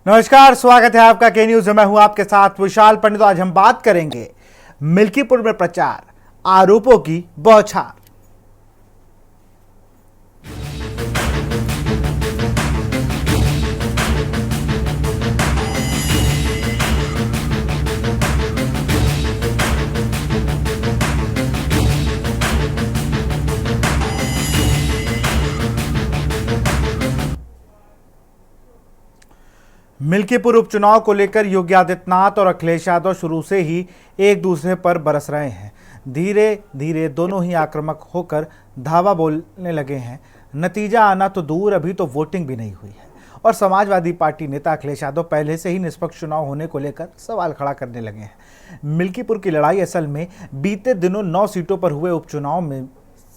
नमस्कार, स्वागत है आपका के न्यूज में। मैं हूं आपके साथ विशाल पंडित। आज हम बात करेंगे मिल्कीपुर में प्रचार, आरोपों की बौछार। मिल्कीपुर उपचुनाव को लेकर योगी आदित्यनाथ और अखिलेश यादव शुरू से ही एक दूसरे पर बरस रहे हैं। धीरे धीरे दोनों ही आक्रामक होकर धावा बोलने लगे हैं। नतीजा आना तो दूर, अभी तो वोटिंग भी नहीं हुई है और समाजवादी पार्टी नेता अखिलेश यादव पहले से ही निष्पक्ष चुनाव होने को लेकर सवाल खड़ा करने लगे हैं। मिल्कीपुर की लड़ाई असल में बीते दिनों 9 सीटों पर हुए उपचुनाव में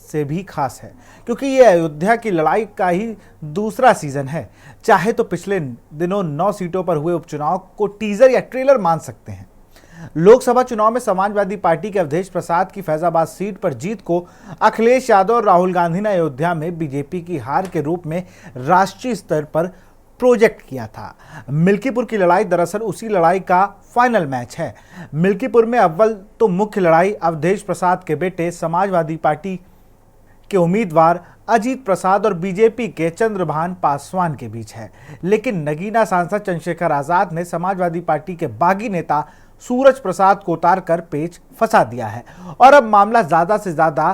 से भी खास है, क्योंकि ये अयोध्या की लड़ाई का ही दूसरा सीजन है। चाहे तो पिछले दिनों 9 सीटों पर हुए उपचुनाव को टीजर या ट्रेलर मान सकते हैं। लोकसभा चुनाव में समाजवादी पार्टी के अवधेश प्रसाद की फैजाबाद सीट पर जीत को अखिलेश यादव और राहुल गांधी ने अयोध्या में बीजेपी की हार के रूप में राष्ट्रीय स्तर पर प्रोजेक्ट किया था। मिल्कीपुर की लड़ाई दरअसल उसी लड़ाई का फाइनल मैच है। मिल्कीपुर में अव्वल तो मुख्य लड़ाई अवधेश प्रसाद के बेटे समाजवादी पार्टी के उम्मीदवार अजीत प्रसाद और बीजेपी के चंद्रभान पासवान के बीच है, लेकिन नगीना सांसद चंद्रशेखर आजाद ने समाजवादी पार्टी के बागी नेता सूरज प्रसाद को उतारकर पेच फंसा दिया है और अब मामला ज्यादा से ज्यादा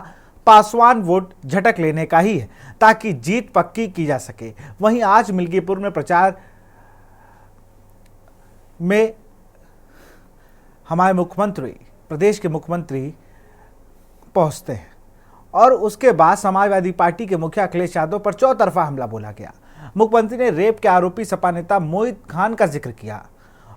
पासवान वोट झटक लेने का ही है ताकि जीत पक्की की जा सके। वहीं आज मिल्कीपुर में प्रचार में हमारे मुख्यमंत्री, प्रदेश के मुख्यमंत्री पहुंचते हैं और उसके बाद समाजवादी पार्टी के मुखिया अखिलेश यादव पर चौतरफा हमला बोला गया। मुख्यमंत्री ने रेप के आरोपी सपा नेता मोहित खान का जिक्र किया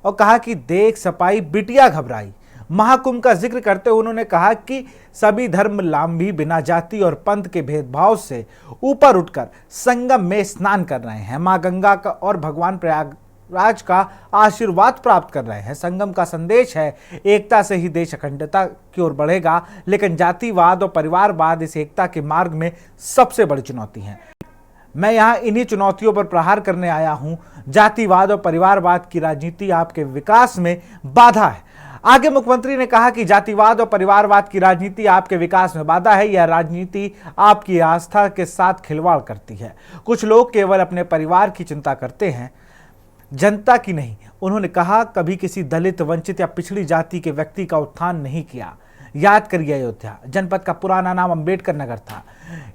और कहा कि देख सपाई बिटिया घबराई। महाकुंभ का जिक्र करते हुए उन्होंने कहा कि सभी धर्मावलंबी बिना जाति और पंथ के भेदभाव से ऊपर उठकर संगम में स्नान कर रहे हैं। मां गंगा का और भगवान प्रयागराज का आशीर्वाद प्राप्त कर रहे हैं। संगम का संदेश है, एकता से ही देश अखंडता की ओर बढ़ेगा, लेकिन जातिवाद और परिवारवाद इस एकता के मार्ग में सबसे बड़ी चुनौती है। मैं यहाँ इन्हीं चुनौतियों पर प्रहार करने आया हूँ। जातिवाद और परिवारवाद की राजनीति आपके विकास में बाधा है। आगे मुख्यमंत्री ने कहा कि जातिवाद और परिवारवाद की राजनीति आपके विकास में बाधा है। यह राजनीति आपकी आस्था के साथ खिलवाड़ करती है। कुछ लोग केवल अपने परिवार की चिंता करते हैं, जनता की नहीं। उन्होंने कहा, कभी किसी दलित, वंचित या पिछड़ी जाति के व्यक्ति का उत्थान नहीं किया। याद करिए, अयोध्या जनपद का पुराना नाम अंबेडकर नगर था।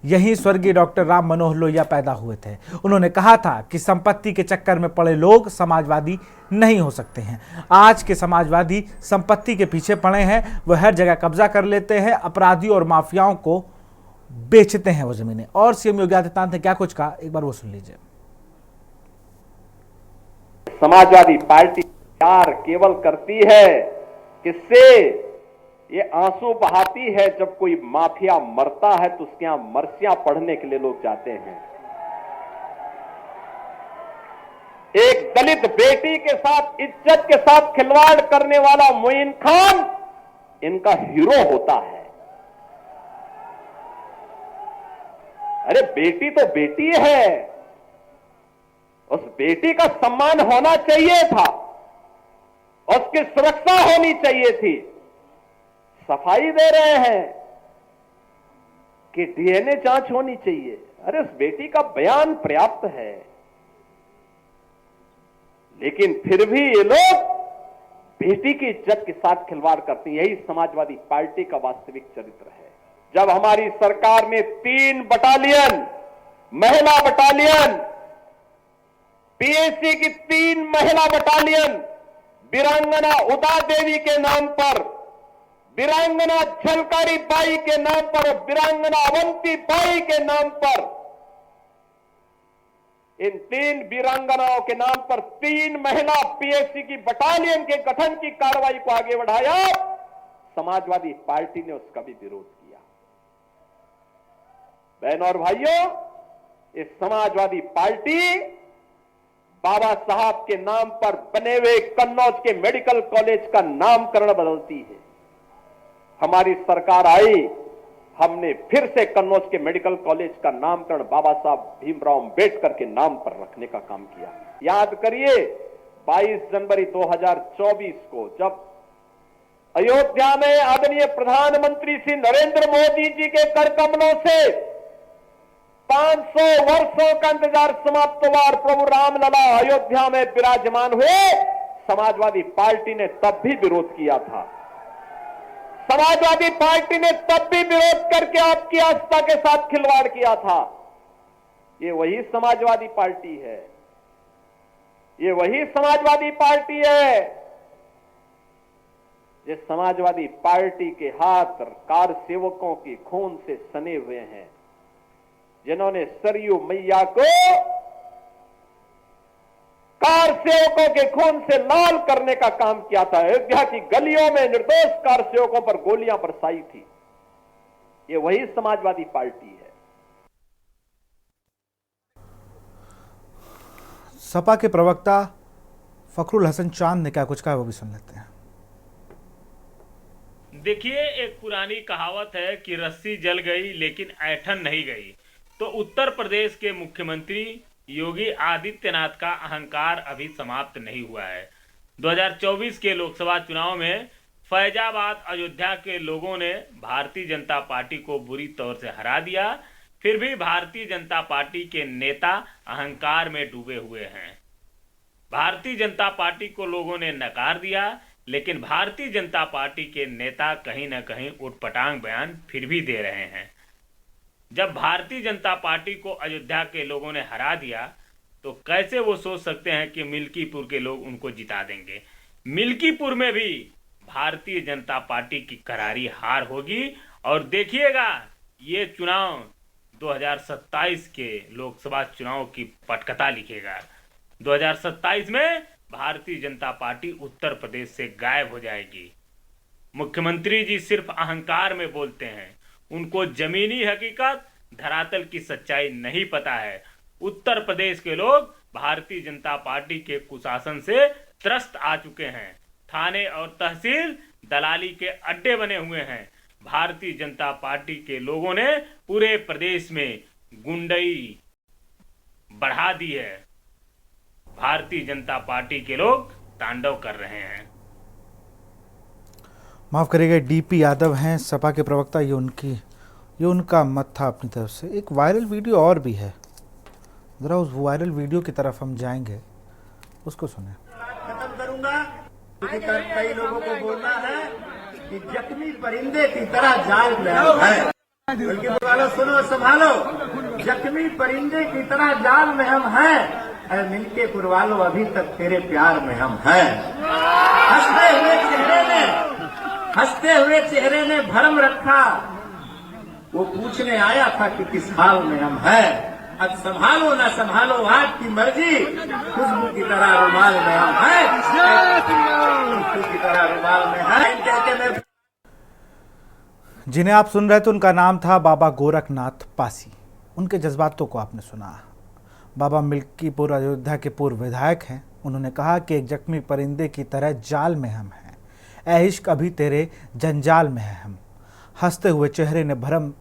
यहीं स्वर्गीय डॉक्टर राम मनोहर लोहिया पैदा हुए थे। उन्होंने कहा था कि संपत्ति के चक्कर में पड़े लोग समाजवादी नहीं हो सकते हैं। आज के समाजवादी संपत्ति के पीछे पड़े हैं। वह हर जगह कब्जा कर लेते हैं, अपराधियों और माफियाओं को बेचते हैं वो जमीनें। और सीएम योगी आदित्यनाथ ने क्या कुछ कहा, एक बार वो सुन लीजिए। समाजवादी पार्टी प्यार केवल करती है किससे? ये आंसू बहाती है जब कोई माफिया मरता है तो उसके यहां मरसियां पढ़ने के लिए लोग जाते हैं। एक दलित बेटी के साथ, इज्जत के साथ खिलवाड़ करने वाला मोइन खान इनका हीरो होता है। अरे बेटी तो बेटी है, उस बेटी का सम्मान होना चाहिए था, उसकी सुरक्षा होनी चाहिए थी। सफाई दे रहे हैं कि डीएनए जांच होनी चाहिए। अरे उस बेटी का बयान पर्याप्त है, लेकिन फिर भी ये लोग बेटी की इज्जत के साथ खिलवाड़ करते हैं। यही समाजवादी पार्टी का वास्तविक चरित्र है। जब हमारी सरकार ने 3 बटालियन, महिला बटालियन, पीएसी की 3 महिला बटालियन वीरांगना उदा देवी के नाम पर, वीरांगना झलकारी बाई के नाम पर और वीरांगना अवंती बाई के नाम पर, इन 3 वीरांगनाओं के नाम पर 3 महिला पीएससी की बटालियन के गठन की कार्रवाई को आगे बढ़ाया। समाजवादी पार्टी ने उसका भी विरोध किया। बहनों और भाइयों, इस समाजवादी पार्टी बाबा साहब के नाम पर बने हुए कन्नौज के मेडिकल कॉलेज का नामकरण बदलती है। हमारी सरकार आई, हमने फिर से कन्नौज के मेडिकल कॉलेज का नामकरण बाबा साहब भीमराव अंबेडकर के नाम पर रखने का काम किया। याद करिए, 22 जनवरी 2024 को जब अयोध्या में आदरणीय प्रधानमंत्री श्री नरेंद्र मोदी जी के कर कमलों से 500 वर्षों का इंतजार समाप्त हुआ और प्रभु रामलला अयोध्या में विराजमान हुए, समाजवादी पार्टी ने तब भी विरोध किया था। समाजवादी पार्टी ने तब भी विरोध करके आपकी आस्था के साथ खिलवाड़ किया था। ये वही समाजवादी पार्टी है, ये वही समाजवादी पार्टी है जिस समाजवादी पार्टी के हाथ कार सेवकों की खून से सने हुए हैं, जिन्होंने सरयू मैया को कार सेवकों के खून से लाल करने का काम किया था। अयोध्या की गलियों में निर्दोष कार सेवकों पर गोलियां बरसाई थी। ये वही समाजवादी पार्टी है। सपा के प्रवक्ता फखरुल हसन चांद ने क्या कुछ कहा वो भी सुन लेते हैं। देखिए, एक पुरानी कहावत है कि रस्सी जल गई लेकिन ऐठन नहीं गई। तो उत्तर प्रदेश के मुख्यमंत्री योगी आदित्यनाथ का अहंकार अभी समाप्त नहीं हुआ है। 2024 के लोकसभा चुनाव में फैजाबाद अयोध्या के लोगों ने भारतीय जनता पार्टी को बुरी तौर से हरा दिया। फिर भी भारतीय जनता पार्टी के नेता अहंकार में डूबे हुए हैं। भारतीय जनता पार्टी को लोगों ने नकार दिया, लेकिन भारतीय जनता पार्टी के नेता कहीं न कहीं उटपटांग बयान फिर भी दे रहे हैं। जब भारतीय जनता पार्टी को अयोध्या के लोगों ने हरा दिया तो कैसे वो सोच सकते हैं कि मिल्कीपुर के लोग उनको जिता देंगे। मिल्कीपुर में भी भारतीय जनता पार्टी की करारी हार होगी और देखिएगा ये चुनाव 2027 के लोकसभा चुनाव की पटकथा लिखेगा। 2027 में भारतीय जनता पार्टी उत्तर प्रदेश से गायब हो जाएगी। मुख्यमंत्री जी सिर्फ अहंकार में बोलते हैं, उनको जमीनी हकीकत धरातल की सच्चाई नहीं पता है। उत्तर प्रदेश के लोग भारतीय जनता पार्टी के कुशासन से त्रस्त आ चुके हैं। थाने और तहसील दलाली के अड्डे बने हुए हैं। भारतीय जनता पार्टी के लोगों ने पूरे प्रदेश में गुंडई बढ़ा दी है। भारतीय जनता पार्टी के लोग तांडव कर रहे हैं। माफ करिएगा, डीपी यादव हैं सपा के प्रवक्ता। ये उनका मत था अपनी तरफ से। एक वायरल वीडियो और भी है, जरा उस वायरल वीडियो की तरफ हम जाएंगे, उसको सुने। खत्म करूंगा क्योंकि कई लोगों को बोलना है कि जख्मी परिंदे की तरह जाल में हम है। बल्कि वालों सुनो संभालो, जख्मी परिंदे की तरह जाल में हम हैं। अरे मिलके पुरवालो अभी तक तेरे प्यार में हम हैं। हंसते हुए चेहरे ने भरम रखा, वो पूछने आया था कि किस हाल में हम हैं। अब संभालो ना संभालो आपकी मर्जी, खुशबू की तरह रुमाल में हम हैं। खुशबू की तरह रुमाल में हैं। जिन्हें आप सुन रहे थे उनका नाम था बाबा गोरखनाथ पासी। उनके जज्बातों को आपने सुना। बाबा मिल्कीपुर अयोध्या के पूर्व विधायक हैं। उन्होंने कहा कि एक जख्मी परिंदे की तरह जाल में हम हैं, ऐ इश्क अभी तेरे जंजाल में है हम। हंसते हुए चेहरे ने भरम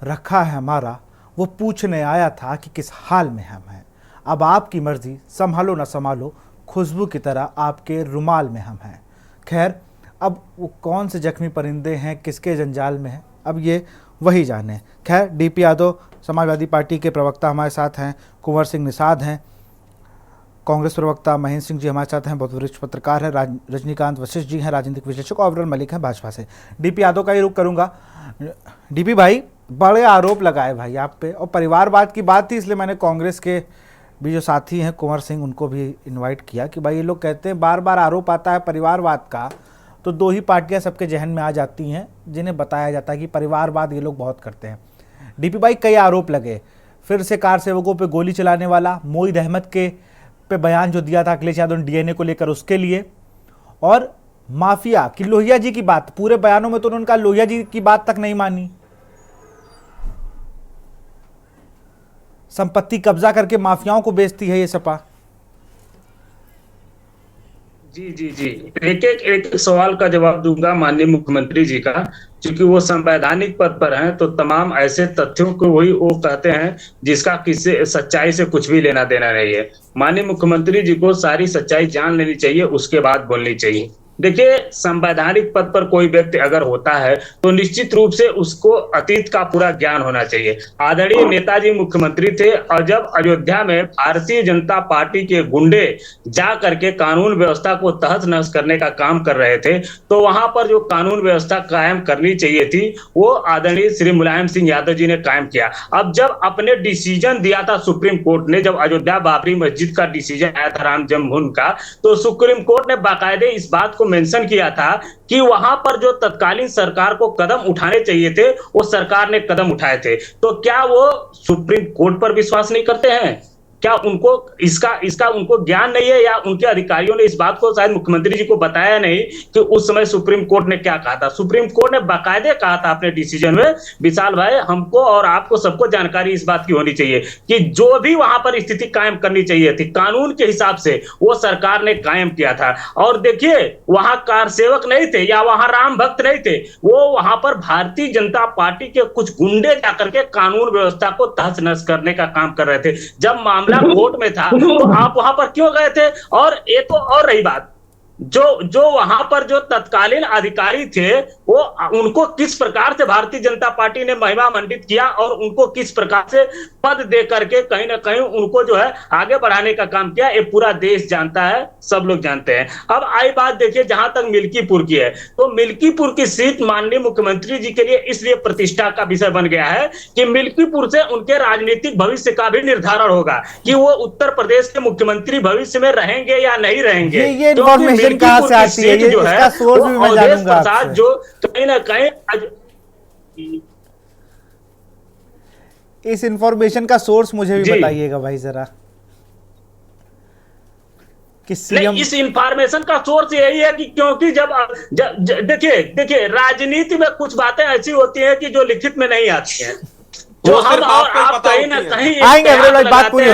रखा है हमारा, वो पूछने आया था कि किस हाल में हम हैं। अब आपकी मर्जी, संभालो ना संभालो, खुशबू की तरह आपके रुमाल में हम हैं। खैर, अब वो कौन से जख्मी परिंदे हैं, किसके जंजाल में हैं, अब ये वही जाने। खैर, डीपी यादव समाजवादी पार्टी के प्रवक्ता हमारे साथ हैं, कुंवर सिंह निषाद हैं, कांग्रेस प्रवक्ता महेंद्र सिंह जी हमारे साथ हैं, बहुत वरिष्ठ पत्रकार हैं, रजनीकांत वशिष्ठ जी हैं, राजनीतिक विश्लेषक, और अब्दुल मलिक हैं भाजपा से। डीपी यादव का ही रुख करूंगा। डीपी भाई, बड़े आरोप लगाए भाई आप पे, और परिवारवाद की बात थी, इसलिए मैंने कांग्रेस के भी जो साथी हैं कुंवर सिंह, उनको भी इन्वाइट किया कि भाई ये लोग कहते हैं बार बार आरोप आता है परिवारवाद का, तो दो ही पार्टियां सबके जहन में आ जाती हैं जिन्हें बताया जाता है कि परिवारवाद ये लोग बहुत करते हैं। डीपी भाई, कई आरोप लगे, फिर से कार सेवकों पे गोली चलाने वाला, मोईद अहमद के पे बयान जो दिया था अखिलेश यादव ने डीएनए को लेकर उसके लिए, और माफिया की लोहिया जी की बात, पूरे बयानों में तो उन्होंने लोहिया जी की बात तक नहीं मानी। संपत्ति कब्जा करके माफियाओं को बेचती है ये सपा। जी जी जी। एक एक सवाल का जवाब दूंगा माननीय मुख्यमंत्री जी का। क्योंकि वो संवैधानिक पद पर हैं तो तमाम ऐसे तथ्यों को वही वो कहते हैं जिसका किसी सच्चाई से कुछ भी लेना देना नहीं है। माननीय मुख्यमंत्री जी को सारी सच्चाई जान लेनी चाहिए, उसके बाद बोलनी चाहिए। देखिए, संवैधानिक पद पर कोई व्यक्ति अगर होता है तो निश्चित रूप से उसको अतीत का पूरा ज्ञान होना चाहिए। आदरणीय नेताजी मुख्यमंत्री थे और जब अयोध्या में भारतीय जनता पार्टी के गुंडे जा करके कानून व्यवस्था को तहस नहस करने का काम कर रहे थे, तो वहां पर जो कानून व्यवस्था कायम करनी चाहिए थी वो आदरणीय श्री मुलायम सिंह यादव जी ने कायम किया। अब जब अपने डिसीजन दिया था सुप्रीम कोर्ट ने, जब अयोध्या बाबरी मस्जिद का डिसीजन आया था राम जन्मभूमि का, तो सुप्रीम कोर्ट ने बाकायदे इस बात को मेंशन किया था कि वहां पर जो तत्कालीन सरकार को कदम उठाने चाहिए थे वो सरकार ने कदम उठाए थे। तो क्या वो सुप्रीम कोर्ट पर विश्वास नहीं करते हैं? क्या उनको इसका इसका उनको ज्ञान नहीं है, या उनके अधिकारियों ने इस बात को शायद मुख्यमंत्री जी को बताया नहीं कि उस समय सुप्रीम कोर्ट ने क्या कहा था? सुप्रीम कोर्ट ने बाकायदे कहा था अपने डिसीजन में, विशाल भाई हमको और आपको सबको जानकारी इस बात की होनी चाहिए कि जो भी वहां पर स्थिति कायम करनी चाहिए थी कानून के हिसाब से वो सरकार ने कायम किया था। और देखिए, वहां कार सेवक नहीं थे या वहां राम भक्त नहीं थे, वो वहां पर भारतीय जनता पार्टी के कुछ गुंडे जाकर के कानून व्यवस्था को तहस नहस करने का काम कर रहे थे। जब मामला कोर्ट में था तो आप वहां पर क्यों गए थे? और ये तो और रही बात, जो जो वहां पर जो तत्कालीन अधिकारी थे वो उनको किस प्रकार से भारतीय जनता पार्टी ने महिमा मंडित किया और उनको किस प्रकार से पद दे करके कहीं ना कहीं उनको जो है आगे बढ़ाने का काम किया, ये पूरा देश जानता है, सब लोग जानते हैं। अब आई बात देखिए जहां तक मिल्कीपुर की है, तो मिल्कीपुर की सीट माननीय मुख्यमंत्री जी के लिए इसलिए प्रतिष्ठा का विषय बन गया है कि मिल्कीपुर से उनके राजनीतिक भविष्य का भी निर्धारण होगा कि वो उत्तर प्रदेश के मुख्यमंत्री भविष्य में रहेंगे या नहीं रहेंगे। ये इन्फॉर्मेशन कहाँ से आती है? ये इसका सोर्स भी मैं जानूंगा आपसे। जो कहीं ना कहीं इस इंफॉर्मेशन का सोर्स मुझे भी बताइएगा भाई जरा, कि सीएम। इस इंफॉर्मेशन का सोर्स यही है कि क्योंकि जब देखिए राजनीति में कुछ बातें ऐसी होती हैं कि जो लिखित में नहीं आती हैं, जो हम और आप कहीं ना कहीं आएंगे। अविरल भाई बात पूरी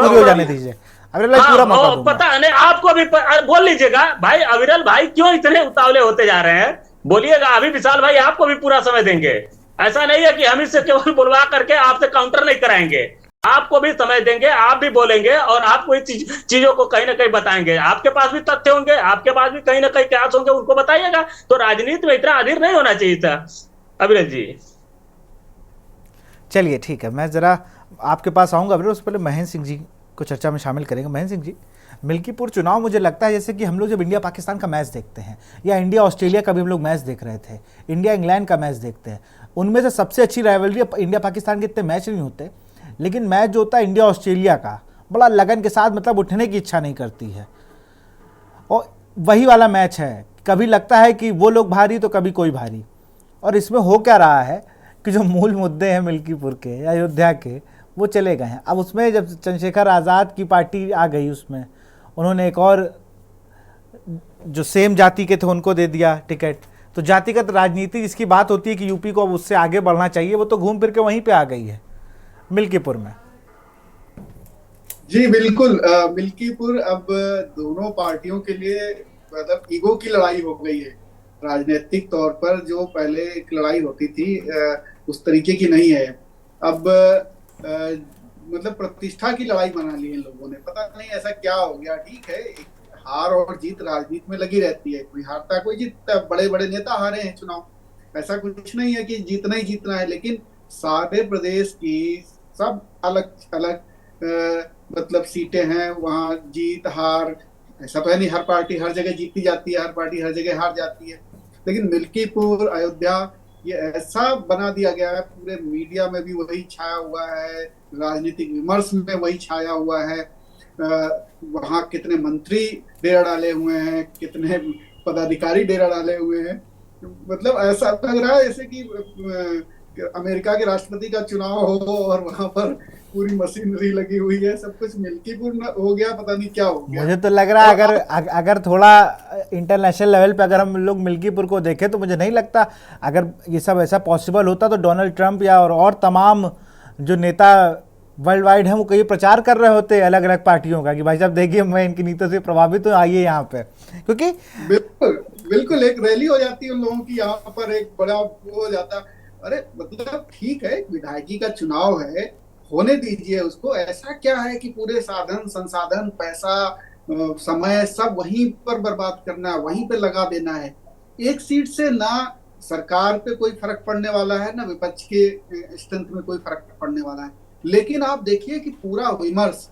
हो जाने दीजिए। अविरल भाई पूरा मौका दूंगा। पता नहीं आपको भी बोल लीजिएगा भाई। अविरल भाई क्यों इतने उतावले होते जा रहे हैं? बोलिएगा। अभी विशाल भाई आपको भी पूरा समय देंगे। ऐसा नहीं है कि हम इससे केवल बुलवा करके आपसे काउंटर नहीं कराएंगे, आपको भी समय देंगे, आप भी बोलेंगे और आपको इस चीजों को कहीं ना कहीं बताएंगे। आपके पास भी तथ्य होंगे, आपके पास भी कहीं ना कहीं क्या होंगे, उनको बताइएगा। तो राजनीति में इतना अधीर नहीं होना चाहिए था अविरल जी। चलिए ठीक है, मैं जरा आपके पास आऊंगा अविरल, उससे पहले महेंद्र सिंह जी को चर्चा में शामिल करेंगे। महेंद्र सिंह जी, मिल्कीपुर चुनाव मुझे लगता है जैसे कि हम लोग जब इंडिया पाकिस्तान का मैच देखते हैं या इंडिया ऑस्ट्रेलिया का भी हम लोग मैच देख रहे थे, इंडिया इंग्लैंड का मैच देखते हैं, उनमें से सबसे अच्छी राइवलरी, इंडिया पाकिस्तान के इतने मैच नहीं होते, लेकिन मैच जो होता है इंडिया ऑस्ट्रेलिया का बड़ा लगन के साथ, मतलब उठने की इच्छा नहीं करती है। और वही वाला मैच है, कभी लगता है कि वो लोग भारी तो कभी कोई भारी। और इसमें हो क्या रहा है कि जो मूल मुद्दे हैं मिल्कीपुर के या अयोध्या के, वो चले गए हैं। अब उसमें जब चंद्रशेखर आज़ाद की पार्टी आ गई, उसमें उन्होंने एक और जो सेम जाति के थे उनको दे दिया टिकट। तो जातिगत राजनीति जिसकी बात होती है कि यूपी को अब उससे आगे बढ़ना चाहिए, वो तो घूम फिर के वहीं पे आ गई है मिल्कीपुर में। जी बिल्कुल। मिल्कीपुर अब दोनों पार्टियों के लिए मतलब ईगो की लड़ाई हो गई है। राजनीतिक तौर पर जो पहले एक लड़ाई होती थी उस तरीके की नहीं है अब। मतलब प्रतिष्ठा की लड़ाई बना ली है लोगों ने, पता नहीं ऐसा क्या हो गया। ठीक है, हार और जीत राजनीति में लगी रहती है, कोई हारता है कोई जीतता है। बड़े बड़े नेता हारे हैं चुनाव, ऐसा कुछ नहीं है कि जीतना ही जीतना है। लेकिन सारे प्रदेश की सब अलग अलग मतलब सीटें हैं, वहाँ जीत हार ऐसा तो है नहीं। हर पार्टी हर जगह जीतती जाती है, हर पार्टी हर जगह हार जाती है। लेकिन मिल्कीपुर अयोध्या ये ऐसा बना दिया गया है, पूरे मीडिया में भी वही छाया हुआ है, राजनीतिक विमर्श में वही छाया हुआ है। वहाँ कितने मंत्री डेरा डाले हुए हैं, कितने पदाधिकारी डेरा डाले हुए हैं। मतलब ऐसा लग रहा है जैसे कि अमेरिका के राष्ट्रपति का चुनाव हो और वहां पर पूरी मशीनरी लगी हुई है, सब कुछ मिल्कीपुर हो गया, पता नहीं क्या हो गया। मुझे तो लग रहा है अगर थोड़ा इंटरनेशनल लेवल पे अगर हम लोग मिल्कीपुर को देखें तो मुझे नहीं लगता अगर ये सब ऐसा पॉसिबल होता तो डोनाल्ड ट्रंप या और तमाम जो नेता वर्ल्ड वाइड हम कहीं प्रचार कर रहे होते अलग अलग पार्टियों का कि भाई साहब देखिए मैं इनकी नीतियों से प्रभावित हूँ, आइए यहाँ पे, क्योंकि बिल्कुल बिल्कुल एक रैली हो जाती है उन लोगों की, यहाँ पर एक बड़ा वो हो जाता। अरे मतलब ठीक है, विधायकी का चुनाव है, होने दीजिए उसको। ऐसा क्या है कि पूरे साधन संसाधन पैसा समय सब वहीं पर बर्बाद करना है, वहीं पे लगा देना है। एक सीट से ना सरकार पे कोई फर्क पड़ने वाला है, ना विपक्ष के स्ट्रेंथ में कोई फर्क पड़ने वाला है। लेकिन आप देखिए कि पूरा विमर्श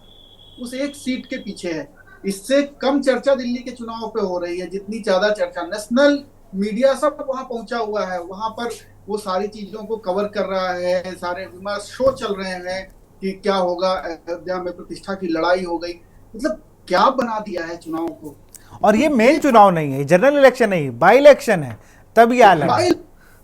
उस एक सीट के पीछे है। इससे कम चर्चा दिल्ली के चुनाव पे हो रही है जितनी ज्यादा चर्चा नेशनल मीडिया सब वहां पहुंचा हुआ है। वहां पर वो सारी चीजों को कवर कर रहा है, सारे विमर्श शो चल रहे हैं कि क्या होगा, अयोध्या में प्रतिष्ठा की लड़ाई हो गई। मतलब क्या बना दिया है चुनाव को। और ये मेन चुनाव नहीं है, जनरल इलेक्शन नहीं, बाई इलेक्शन है, तब ये अलग है।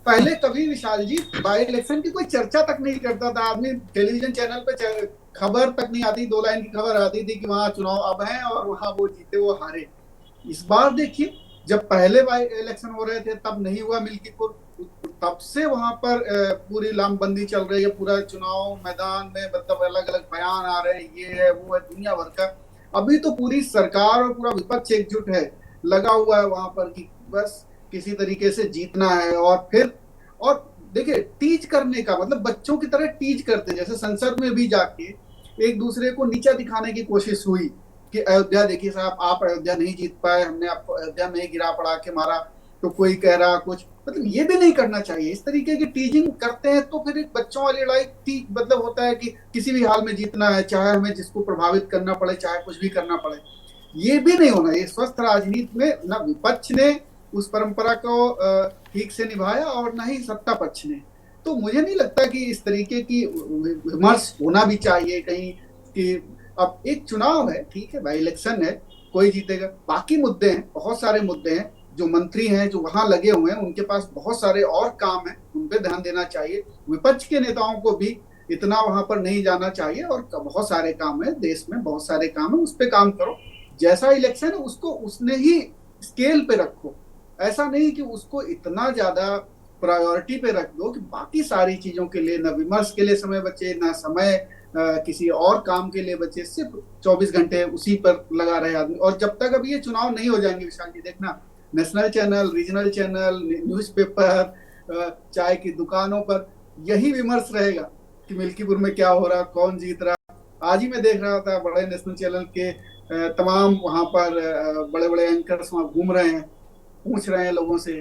पहले कभी विशाल जी बाई इलेक्शन की कोई चर्चा तक नहीं करता था आदमी, टेलीविजन चैनल पे खबर तक नहीं आती, 2 लाइन की खबर आती थी कि वहां चुनाव अब है और वहां वो जीते वो हारे। इस बार देखिए, जब पहले बाई इलेक्शन हो रहे थे तब नहीं हुआ मिल्कीपुर, तब से वहां पर पूरी लामबंदी चल रही है। पूरा चुनाव मैदान में मतलब अलग अलग बयान आ रहे हैं, ये है वो है, दुनिया भर का। अभी तो पूरी सरकार और पूरा विपक्ष एकजुट है, लगा हुआ है वहां पर कि बस किसी तरीके से जीतना है। और फिर और देखिए टीज करने का मतलब बच्चों की तरह टीज करते, जैसे संसद में भी जाके एक दूसरे को नीचा दिखाने की कोशिश हुई कि अयोध्या देखिए साहब आप अयोध्या नहीं जीत पाए, हमने आपको अयोध्या में ही गिरा पड़ा के मारा। तो कोई कह रहा कुछ, मतलब ये भी नहीं करना चाहिए। इस तरीके की टीजिंग करते हैं तो फिर एक बच्चों वाली लड़ाई मतलब होता है कि किसी भी हाल में जीतना है, चाहे हमें जिसको प्रभावित करना पड़े, चाहे कुछ भी करना पड़े। ये भी नहीं होना। ये स्वस्थ राजनीति में न विपक्ष ने उस परंपरा को ठीक से निभाया और न ही सत्ता पक्ष ने। तो मुझे नहीं लगता कि इस तरीके की विमर्श होना भी चाहिए कहीं कि अब एक चुनाव है, ठीक है, भाई इलेक्शन है, कोई जीतेगा। बाकी मुद्दे हैं, बहुत सारे मुद्दे हैं। जो मंत्री हैं जो वहां लगे हुए हैं उनके पास बहुत सारे और काम हैं, उन पे ध्यान देना चाहिए। विपक्ष के नेताओं को भी इतना वहां पर नहीं जाना चाहिए। और बहुत सारे काम है देश में, बहुत सारे काम है, उस पर काम करो। जैसा इलेक्शन है उसको उसने ही स्केल पे रखो। ऐसा नहीं कि उसको इतना ज्यादा प्रायोरिटी पे रख दो कि बाकी सारी चीजों के लिए न विमर्श के लिए समय बचे, ना समय किसी और काम के लिए बचे। सिर्फ 24 घंटे उसी पर लगा रहे आदमी। और जब तक अभी ये चुनाव नहीं हो जाएंगे विशाल जी, देखना national channel, regional channel, newspaper, चाय की दुकानों पर यही विमर्श रहेगा कि मिल्कीपुर में क्या हो रहा, कौन जीत रहा। आज ही मैं देख रहा था बड़े नेशनल चैनल के तमाम वहां पर बड़े बड़े एंकर्स वहां घूम रहे हैं, पूछ रहे हैं लोगों से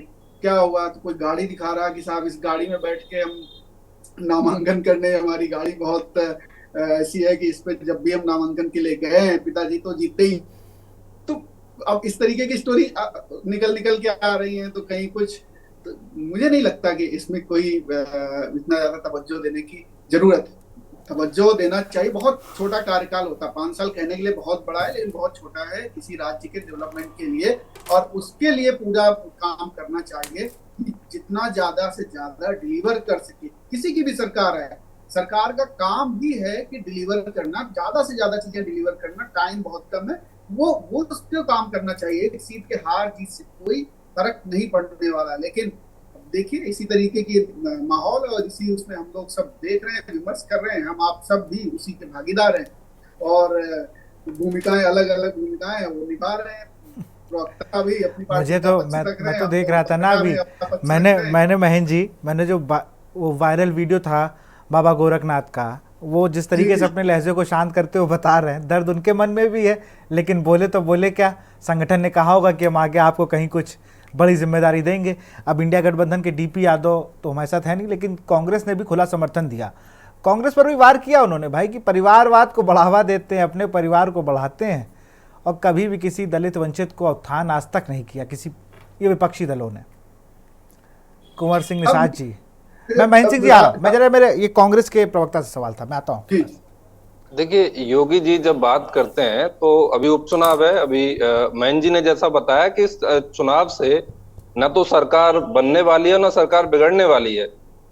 क्या हुआ। तो कोई गाड़ी दिखा रहा कि साहब इस गाड़ी में बैठ के हम नामांकन करने, हमारी गाड़ी बहुत ऐसी है कि इस पे जब भी हम नामांकन के लिए गए हैं पिताजी तो जीते ही। तो अब इस तरीके की स्टोरी निकल के आ रही है। तो कहीं कुछ तो मुझे नहीं लगता कि इसमें कोई इतना ज्यादा तवज्जो देने की जरूरत है। तवज्जो देना चाहिए। बहुत छोटा कार्यकाल होता है, 5 साल कहने के लिए बहुत बड़ा है लेकिन बहुत छोटा है किसी राज्य के डेवलपमेंट के लिए। और उसके लिए पूरा काम करना चाहिए कि जितना ज्यादा से ज्यादा डिलीवर कर सके। किसी की भी सरकार है, सरकार का काम ही है कि डिलीवर करना, ज्यादा से ज्यादा चीजें डिलीवर करना। टाइम बहुत कम है, वो उस पर काम करना चाहिए। सीट के हार जीत से कोई फर्क नहीं पड़ने वाला। लेकिन देखिए इसी तरीके की माहौल और इसी उसमें हम लोग सब देख रहे हैं, विमर्श कर रहे हैं। हम आप सब भी उसी के भागीदार हैं और भूमिकाएं अलग अलग भूमिकाएं वो निभा रहे हैं। भी अपनी मुझे तो मैं तो देख रहा था ना अभी मैंने महेंद्र जी, मैंने जो वो वायरल वीडियो था बाबा गोरखनाथ का, वो जिस तरीके से अपने लहजे को शांत करते हुए बता रहे हैं, दर्द उनके मन में भी है। लेकिन बोले तो बोले क्या, संगठन ने कहा होगा कि हम आगे आपको कहीं कुछ बड़ी जिम्मेदारी देंगे। अब इंडिया गठबंधन के डीपी यादव तो हमारे साथ है नहीं, लेकिन कांग्रेस ने भी खुला समर्थन दिया। कांग्रेस पर भी वार किया उन्होंने भाई कि परिवारवाद को बढ़ावा देते हैं, अपने परिवार को बढ़ाते हैं और कभी भी किसी दलित वंचित को उत्थान आज तक नहीं किया किसी ये विपक्षी दलों ने। कुंवर सिंह निषाद जी, मैं महेंद्र सिंह जी आ रहा हूँ। मैं जरा मेरे ये कांग्रेस के प्रवक्ता से सवाल था, मैं आता हूँ। देखिए योगी जी जब बात करते हैं तो अभी उपचुनाव है। अभी महेंद्र जी ने जैसा बताया कि इस चुनाव से न तो सरकार बनने वाली है न सरकार बिगड़ने वाली है।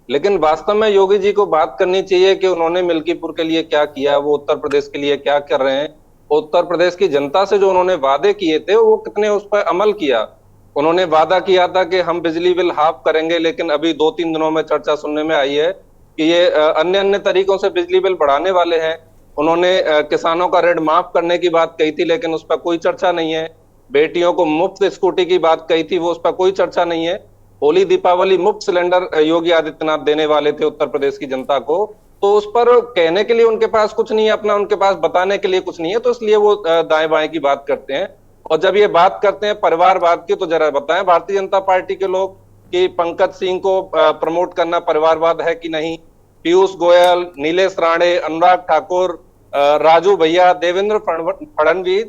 लेकिन वास्तव में योगी जी को बात करनी चाहिए कि उन्होंने मिल्कीपुर के लिए क्या किया, वो उत्तर प्रदेश के लिए क्या कर रहे हैं, उत्तर प्रदेश की जनता से जो उन्होंने वादे किए थे वो कितने उस पर अमल किया। उन्होंने वादा किया था कि हम बिजली बिल हाफ करेंगे, लेकिन अभी 2-3 दिनों में चर्चा सुनने में आई है कि ये अन्य अन्य तरीकों से बिजली बिल बढ़ाने वाले हैं। उन्होंने किसानों का ऋण माफ करने की बात कही थी, लेकिन उस पर कोई चर्चा नहीं है। बेटियों को मुफ्त स्कूटी की बात कही थी, वो उस पर कोई चर्चा नहीं है। होली दीपावली मुफ्त सिलेंडर योगी आदित्यनाथ देने वाले थे उत्तर प्रदेश की जनता को, तो उस पर कहने के लिए उनके पास कुछ नहीं है, अपना उनके पास बताने के लिए कुछ नहीं है, तो इसलिए वो दाएं बाएं की बात करते हैं। और जब ये बात करते हैं परिवारवाद की, तो जरा बताएं भारतीय जनता पार्टी के लोग कि पंकज सिंह को प्रमोट करना परिवारवाद है कि नहीं? पीयूष गोयल, नीलेश राणे, अनुराग ठाकुर, राजू भैया, देवेंद्र फडणवीस,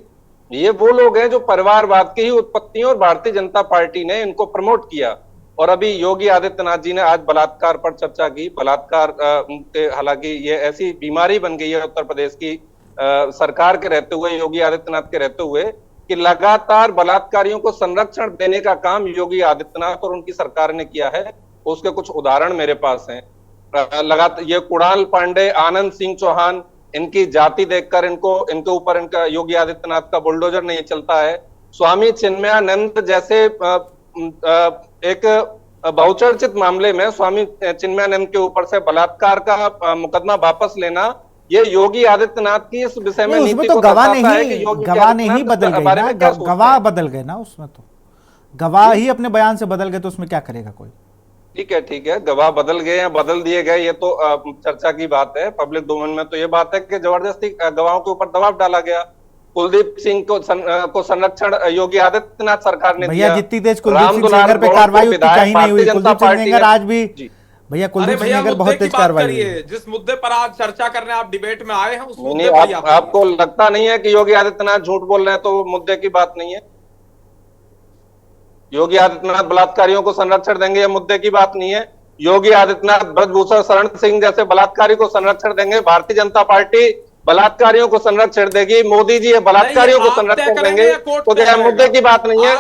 ये वो लोग हैं जो परिवारवाद की ही उत्पत्ति है और भारतीय जनता पार्टी ने इनको प्रमोट किया। और अभी योगी आदित्यनाथ जी ने आज बलात्कार पर चर्चा की। बलात्कार हालांकि ये ऐसी बीमारी बन गई है उत्तर प्रदेश की सरकार के रहते हुए, योगी आदित्यनाथ के रहते हुए, कि लगातार बलात्कारियों को संरक्षण देने का काम योगी आदित्यनाथ और उनकी सरकार ने किया है। उसके कुछ उदाहरण मेरे पास हैं। लगातार ये कुणाल पांडे, आनंद सिंह चौहान, इनकी जाति देखकर इनके ऊपर इनका योगी आदित्यनाथ का बुलडोजर नहीं चलता है। स्वामी चिन्मयानंद जैसे एक बहुचर्चित मामले में स्वामी चिन्मयानंद के ऊपर से बलात्कार का मुकदमा वापस लेना, ये योगी आदित्यनाथ की इस विषय में उसमें तो गवाह नहीं बदल गए ना, गवाह बदल गए ना, उसमें तो गवाह ही अपने बयान से बदल गए, तो उसमें क्या करेगा कोई? ठीक है, गवाह बदल गए या बदल दिए गए, ये तो चर्चा की बात है। पब्लिक डोमेन में तो ये बात है कि जबरदस्ती गवाहों के ऊपर दबाव डाला गया। कुलदीप सिंह को संरक्षण योगी आदित्यनाथ सरकार ने भैया दिया। जितनी तेज कुलदीप सिंह सेंगर पे कार्रवाई उतनी कहीं नहीं हुई। कुलदीप सिंह सेंगर आज भी भैया कुलदीप सिंह सेंगर बहुत तेज कार्रवाई हुई। जिस मुद्दे पर आज चर्चा करने आप डिबेट में आए हैं उस मुद्दे पर आपको लगता नहीं है कि योगी आदित्यनाथ झूठ बोल रहे हैं तो मुद्दे की बात नहीं है? योगी आदित्यनाथ बलात्कारियों को संरक्षण देंगे, यह मुद्दे की बात नहीं है। योगी आदित्यनाथ ब्रजभूषण शरण सिंह जैसे बलात्कारी को संरक्षण देंगे, भारतीय जनता पार्टी बलात्कारियों को संरक्षण देगी, मोदी जी ये बलात्कारियों को संरक्षण देंगे, तो क्या मुद्दे की बात नहीं है?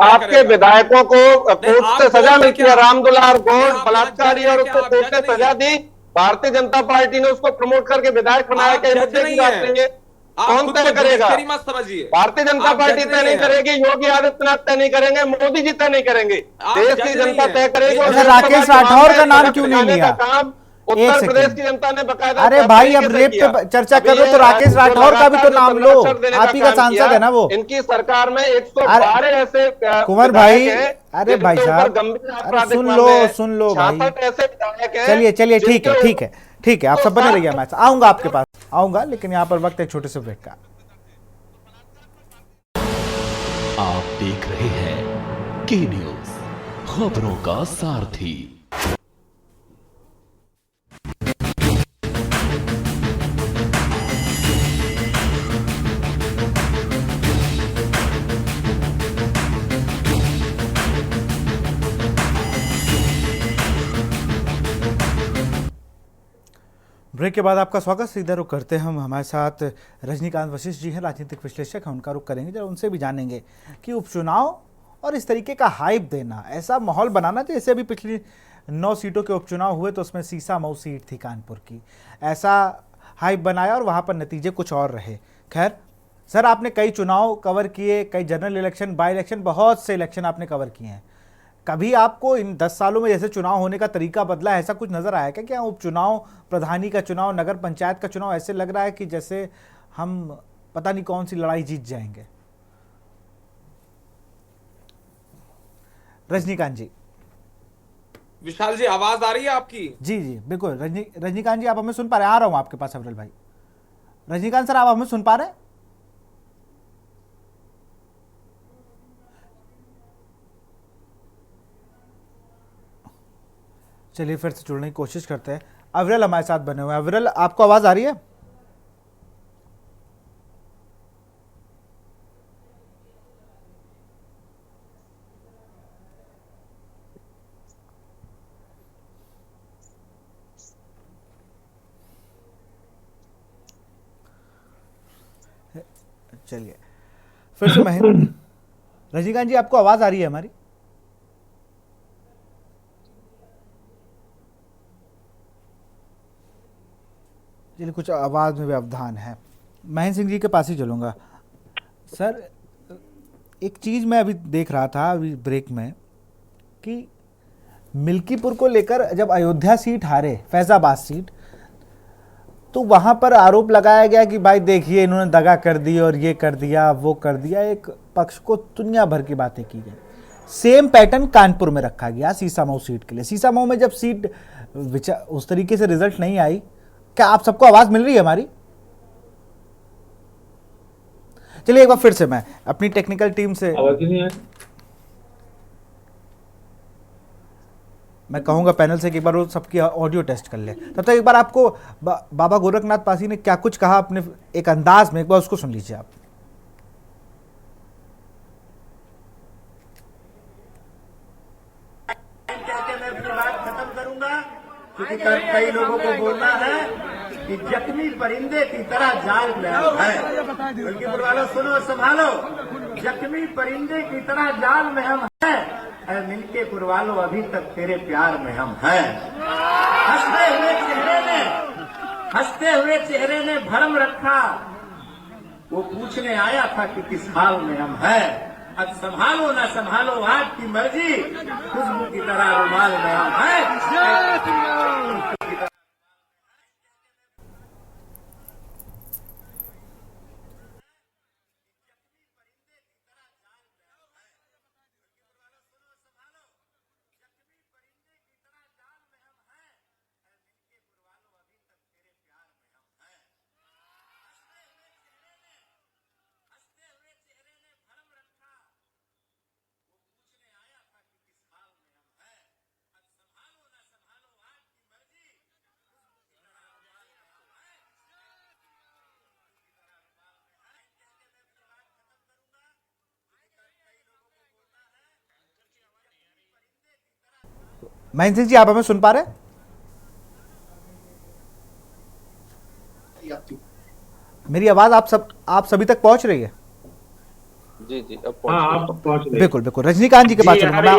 आपके विधायकों को कोर्ट से सजा मिलती है। रामदुलार गौड़ बलात्कारी और उसको कोर्ट ने सजा दी, भारतीय जनता पार्टी ने उसको प्रमोट करके विधायक बनाया। क्या मुद्दे की बात नहीं है? कौन तय करेगा? मत समझिए, भारतीय जनता पार्टी तय नहीं करेगी, योगी आदित्यनाथ तय नहीं करेंगे, मोदी जी तय नहीं करेंगे, देश की जनता तय करेगी। राकेश राठौर का नाम क्यों नहीं लिया? उत्तर प्रदेश की जनता ने बकायदा। अरे भाई अब रेप पे चर्चा कर रहे हो तो राकेश राठौर का भी तो नाम लो, आप ही का सांसद है ना वो। इनकी सरकार में 112 ऐसे कुंवर भाई, अरे भाई साहब सुन लो भाई, चलिए ठीक है आप सब बने रहिए, मैं आऊंगा आपके पास आऊंगा, लेकिन यहाँ पर वक्त एक छोटे से ब्रेक का। आप देख रहे हैं के न्यूज, खबरों का सारथी। ब्रेक के बाद आपका स्वागत। सीधा रुख करते हैं हम, हमारे साथ रजनीकांत वशिष्ठ जी हैं, राजनीतिक विश्लेषक हैं, उनका रुख करेंगे जब उनसे भी जानेंगे कि उपचुनाव और इस तरीके का हाइप देना, ऐसा माहौल बनाना जैसे अभी पिछली 9 सीटों के उपचुनाव हुए तो उसमें सीसामऊ सीट थी कानपुर की, ऐसा हाइप बनाया और वहाँ पर नतीजे कुछ और रहे। खैर सर, आपने कई चुनाव कवर किए, कई जनरल इलेक्शन, बाई इलेक्शन, बहुत से इलेक्शन आपने कवर किए हैं। कभी आपको इन 10 सालों में जैसे चुनाव होने का तरीका बदला, ऐसा कुछ नजर आया क्या? क्या उपचुनाव, प्रधानी का चुनाव, नगर पंचायत का चुनाव ऐसे लग रहा है कि जैसे हम पता नहीं कौन सी लड़ाई जीत जाएंगे? रजनीकांत जी। विशाल जी आवाज आ रही है आपकी? जी बिल्कुल। रजनीकांत जी आप हमें सुन पा रहे हैं? आ रहा हूं आपके पास अविरल भाई। रजनीकांत सर आप हमें सुन पा रहे हैं? चलिए फिर से जुड़ने की कोशिश करते हैं। अविरल हमारे साथ बने हुए हैं। अविरल, आपको आवाज आ रही है? चलिए फिर से महेंद्र। रजनीकांत जी आपको आवाज आ रही है हमारी? चलिए कुछ आवाज में व्यवधान है। महेंद्र सिंह जी के पास ही चलूंगा। सर, एक चीज मैं अभी देख रहा था अभी ब्रेक में कि मिल्कीपुर को लेकर जब अयोध्या सीट हारे, फैजाबाद सीट, तो वहां पर आरोप लगाया गया कि भाई देखिए इन्होंने दगा कर दी और ये कर दिया वो कर दिया, एक पक्ष को दुनिया भर की बातें की गई। सेम पैटर्न कानपुर में रखा गया सीसामऊ सीट के लिए। सीसामऊ में जब सीट उस तरीके से रिजल्ट नहीं आई, क्या आप सबको आवाज मिल रही है हमारी? चलिए एक बार फिर से मैं अपनी टेक्निकल टीम से मैं कहूंगा पैनल से कि एक बार वो सबकी ऑडियो टेस्ट कर ले। तब तक एक बार आपको बाबा गोरखनाथ पासी ने क्या कुछ कहा अपने एक अंदाज में, एक बार उसको सुन लीजिए आप। मैं अपनी बात खत्म करूंगा क्योंकि कई लोगों को बोलना है कि जख्मी परिंदे की तरह जाल में हम हैं। मिल्कीपुर वालों सुनो संभालो, जख्मी परिंदे की तरह जाल में हम हैं। मिल्कीपुर वालों अभी तक तेरे प्यार में हम हैं। हंसते हुए चेहरे ने भरम रखा, वो पूछने आया था कि किस हाल में हम हैं। अब संभालो ना संभालो आपकी मर्जी, खुशबू की तरह रुमाल में हम हैं। महेंद्र सिंह जी, आप हमें सुन पा रहे हैं? मेरी आवाज आप सभी तक पहुंच रही है? जी जी, अब पहुंच रही है। बिल्कुल बिल्कुल। रजनीकांत जी के पास चलूंगा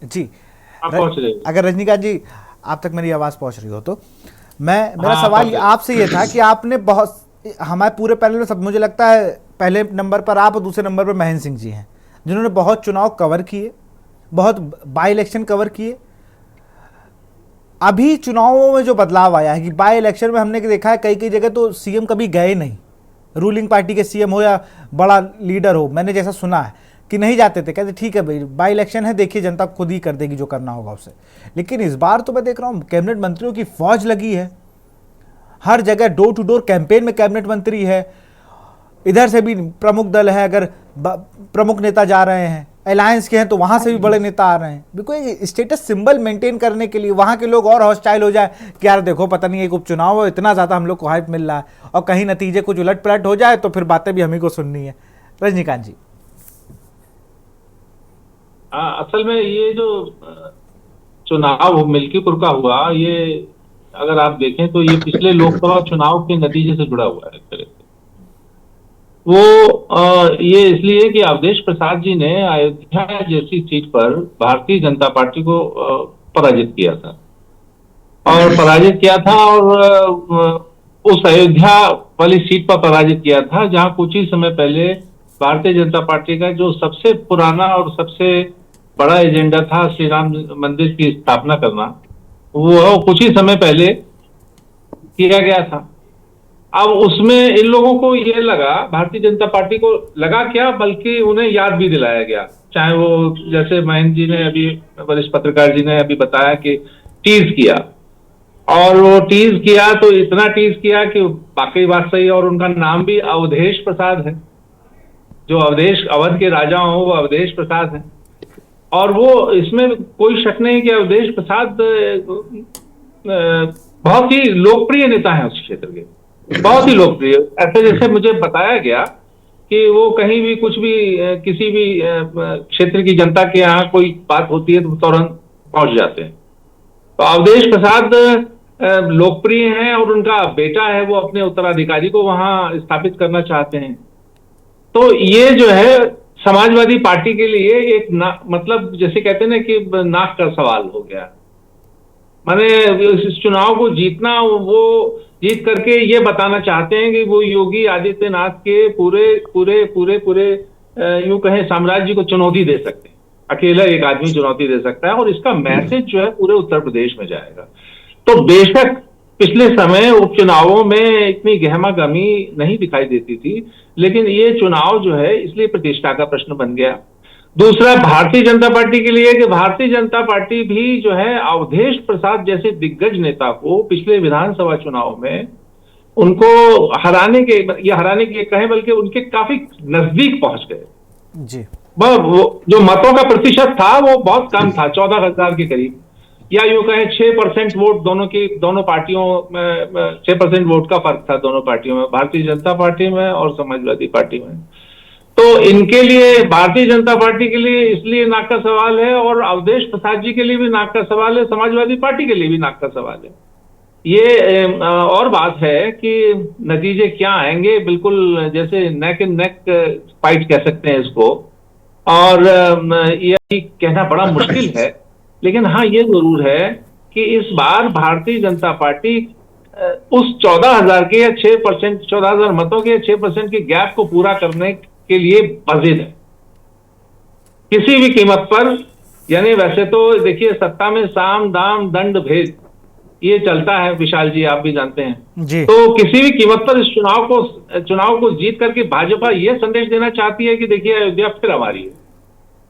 जी। पहुंच रही है। अगर रजनीकांत जी आप तक मेरी आवाज पहुंच रही हो तो मेरा सवाल आपसे ये था कि आपने बहुत, हमारे पूरे पैनल में सब, मुझे लगता है पहले नंबर पर आप और दूसरे नंबर पर महेंद्र सिंह जी हैं, जिन्होंने बहुत चुनाव कवर किए, बहुत बाई इलेक्शन कवर किए। अभी चुनावों में जो बदलाव आया है कि बाई इलेक्शन में हमने देखा है कई कई जगह तो सीएम कभी गए नहीं, रूलिंग पार्टी के सीएम हो या बड़ा लीडर हो, मैंने जैसा सुना है कि नहीं जाते थे, कहते ठीक है भाई बाई इलेक्शन है, देखिए जनता खुद ही कर देगी जो करना होगा उससे। लेकिन इस बार तो मैं देख रहा हूँ कैबिनेट मंत्रियों की फौज लगी है, हर जगह डोर टू डोर कैंपेन में कैबिनेट मंत्री है, इधर से भी प्रमुख दल है, अगर प्रमुख नेता जा रहे हैं, अलायंस के हैं तो वहां से भी बड़े नेता आ रहे हैं। बिल्कुल स्टेटस सिंबल मेंटेन करने के लिए वहां के लोग और हॉस्टाइल हो जाए कि यार देखो पता नहीं एक उपचुनाव हो, इतना ज्यादा हम लोग को हाइप मिल रहा है, और कहीं नतीजे कुछ उलट पलट हो जाए तो फिर बातें भी हम ही को सुननी है। रजनीकांत जी, असल में ये जो चुनाव मिल्कीपुर का हुआ, ये अगर आप देखें तो ये पिछले लोकसभा चुनाव के नतीजे से जुड़ा हुआ है एक तरह से। वो ये इसलिए कि अवधेश प्रसाद जी ने अयोध्या जैसी सीट पर भारतीय जनता पार्टी को पराजित किया था, और उस अयोध्या वाली सीट पर पराजित किया था जहां कुछ ही समय पहले भारतीय जनता पार्टी का जो सबसे पुराना और सबसे बड़ा एजेंडा था श्री राम मंदिर की स्थापना करना, वो कुछ ही समय पहले किया गया था। अब उसमें इन लोगों को ये लगा, भारतीय जनता पार्टी को लगा क्या, बल्कि उन्हें याद भी दिलाया गया, चाहे वो जैसे महेंद्र जी ने अभी, वरिष्ठ पत्रकार जी ने अभी बताया कि टीज किया, और वो टीज किया तो इतना टीज किया कि बाकी बात सही, और उनका नाम भी अवधेश प्रसाद है, जो अवधेश अवध के राजा हो वो अवधेश प्रसाद है। और वो इसमें कोई शक नहीं कि अवधेश प्रसाद बहुत ही लोकप्रिय नेता है उस क्षेत्र के, बहुत ही लोकप्रिय। ऐसे जैसे मुझे बताया गया कि वो कहीं भी कुछ भी किसी भी क्षेत्र की जनता के यहाँ कोई बात होती है तो तुरंत पहुंच जाते हैं। तो अवधेश प्रसाद लोकप्रिय हैं, और उनका बेटा है वो अपने उत्तराधिकारी को वहां स्थापित करना चाहते हैं। तो ये जो है समाजवादी पार्टी के लिए एक मतलब जैसे कहते हैं ना कि नाक का सवाल हो गया। माने इस चुनाव को जीतना, वो जीत करके ये बताना चाहते हैं कि वो योगी आदित्यनाथ के पूरे यूं कहें साम्राज्य को चुनौती दे सकते हैं। अकेला एक आदमी चुनौती दे सकता है, और इसका मैसेज जो है पूरे उत्तर प्रदेश में जाएगा। तो बेशक पिछले समय उपचुनावों में इतनी गहमा गहमी नहीं दिखाई देती थी, लेकिन ये चुनाव जो है इसलिए प्रतिष्ठा का प्रश्न बन गया। दूसरा भारतीय जनता पार्टी के लिए कि भारतीय जनता पार्टी भी जो है अवधेश प्रसाद जैसे दिग्गज नेता को पिछले विधानसभा चुनाव में उनको हराने के कहें बल्कि उनके काफी नजदीक पहुंच गए जी। वो जो मतों का प्रतिशत था वो बहुत कम था, 14,000 के करीब, या यूं कहें 6% वोट दोनों पार्टियों में 6% वोट का फर्क था दोनों पार्टियों में, भारतीय जनता पार्टी में और समाजवादी पार्टी में। तो इनके लिए, भारतीय जनता पार्टी के लिए इसलिए नाक का सवाल है, और अवधेश प्रसाद जी के लिए भी नाक का सवाल है, समाजवादी पार्टी के लिए भी नाक का सवाल है। ये और बात है कि नतीजे क्या आएंगे, बिल्कुल जैसे नेक एंड नेक फाइट कह सकते हैं इसको, और ये कहना बड़ा मुश्किल है। लेकिन हाँ, ये जरूर है कि इस बार भारतीय जनता पार्टी उस 14,000 के या 6%, 14,000 मतों के 6% के गैप को पूरा करने के लिए बाजिद है किसी भी कीमत पर। यानी वैसे तो देखिए, सत्ता में साम दाम दंड भेद ये चलता है विशाल जी, आप भी जानते हैं जी। तो किसी भी कीमत पर इस चुनाव को जीत करके भाजपा ये संदेश देना चाहती है कि देखिए अयोध्या फिर हमारी है,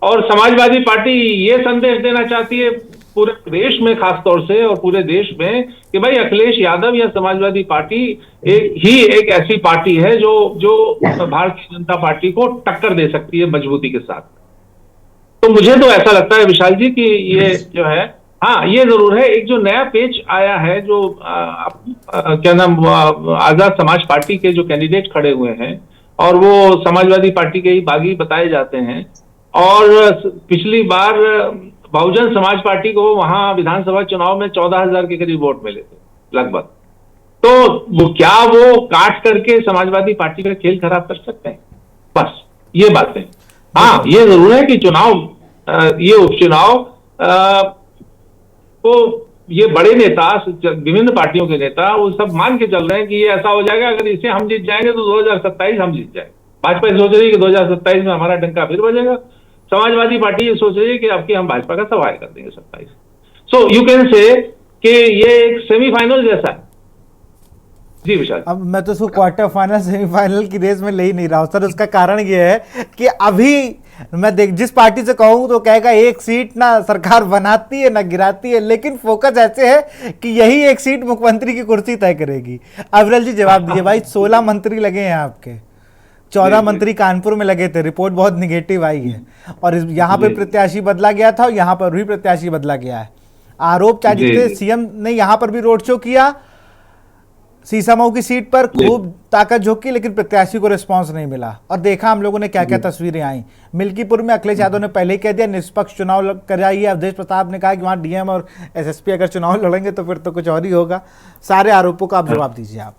और समाजवादी पार्टी ये संदेश देना चाहती है पूरे देश में, खासतौर से और पूरे देश में, कि भाई अखिलेश यादव या समाजवादी पार्टी एक ऐसी पार्टी है जो भारतीय जनता पार्टी को टक्कर दे सकती है मजबूती के साथ। तो मुझे तो ऐसा लगता है विशाल जी कि ये जो है, हाँ ये जरूर है, एक जो नया पेच आया है, जो क्या नाम, आजाद समाज पार्टी के जो कैंडिडेट खड़े हुए हैं और वो समाजवादी पार्टी के ही बागी बताए जाते हैं, और पिछली बार बहुजन समाज पार्टी को वहां विधानसभा चुनाव में 14,000 के करीब वोट मिले थे लगभग। तो वो काट करके समाजवादी पार्टी का खेल खराब कर सकते हैं? बस ये बातें। हाँ ये जरूर है कि ये उपचुनाव तो ये बड़े नेता, विभिन्न पार्टियों के नेता, वो सब मान के चल रहे हैं कि ये ऐसा हो जाएगा, अगर इसे हम जीत जाएंगे तो 2027 हम जीत जाएंगे। भाजपा सोच रही है कि 2027 में हमारा डंका फिर बजेगा। समाजवादी पार्टी ये सोच रही है कि अब की हम भाजपा का सवाल कर देंगे 27। सो यू कैन से कि ये एक सेमीफाइनल जैसा है। जी विशाल, अब मैं तो उसको क्वार्टर फाइनल सेमीफाइनल की रेस में ले ही नहीं रहा हूं सर। उसका कारण ये है कि अभी मैं जिस पार्टी से कहूं तो कहेगा एक सीट ना सरकार बनाती है ना गिराती है, लेकिन फोकस ऐसे है कि यही एक सीट मुख्यमंत्री की कुर्सी तय करेगी। अविरल जी जवाब दीजिए भाई, 16 मंत्री लगे हैं आपके, 14 मंत्री कानपुर में लगे थे, रिपोर्ट बहुत निगेटिव आई है, और यहाँ पे प्रत्याशी बदला गया था और यहाँ पर भी प्रत्याशी बदला गया है। आरोप चाहिए थे, सीएम ने यहाँ पर भी रोड शो किया, सीसामऊ की सीट पर खूब ताकत झोंकी, लेकिन प्रत्याशी को रिस्पांस नहीं मिला। और देखा हम लोगों ने क्या क्या तस्वीरें आई। मिल्कीपुर में अखिलेश यादव ने पहले ही कह दिया निष्पक्ष चुनाव कराइए। अवधेश प्रताप ने कहा कि वहां डीएम और एसएसपी अगर चुनाव लड़ेंगे तो फिर तो कुछ और ही होगा। सारे आरोपों का आप जवाब दीजिए आप।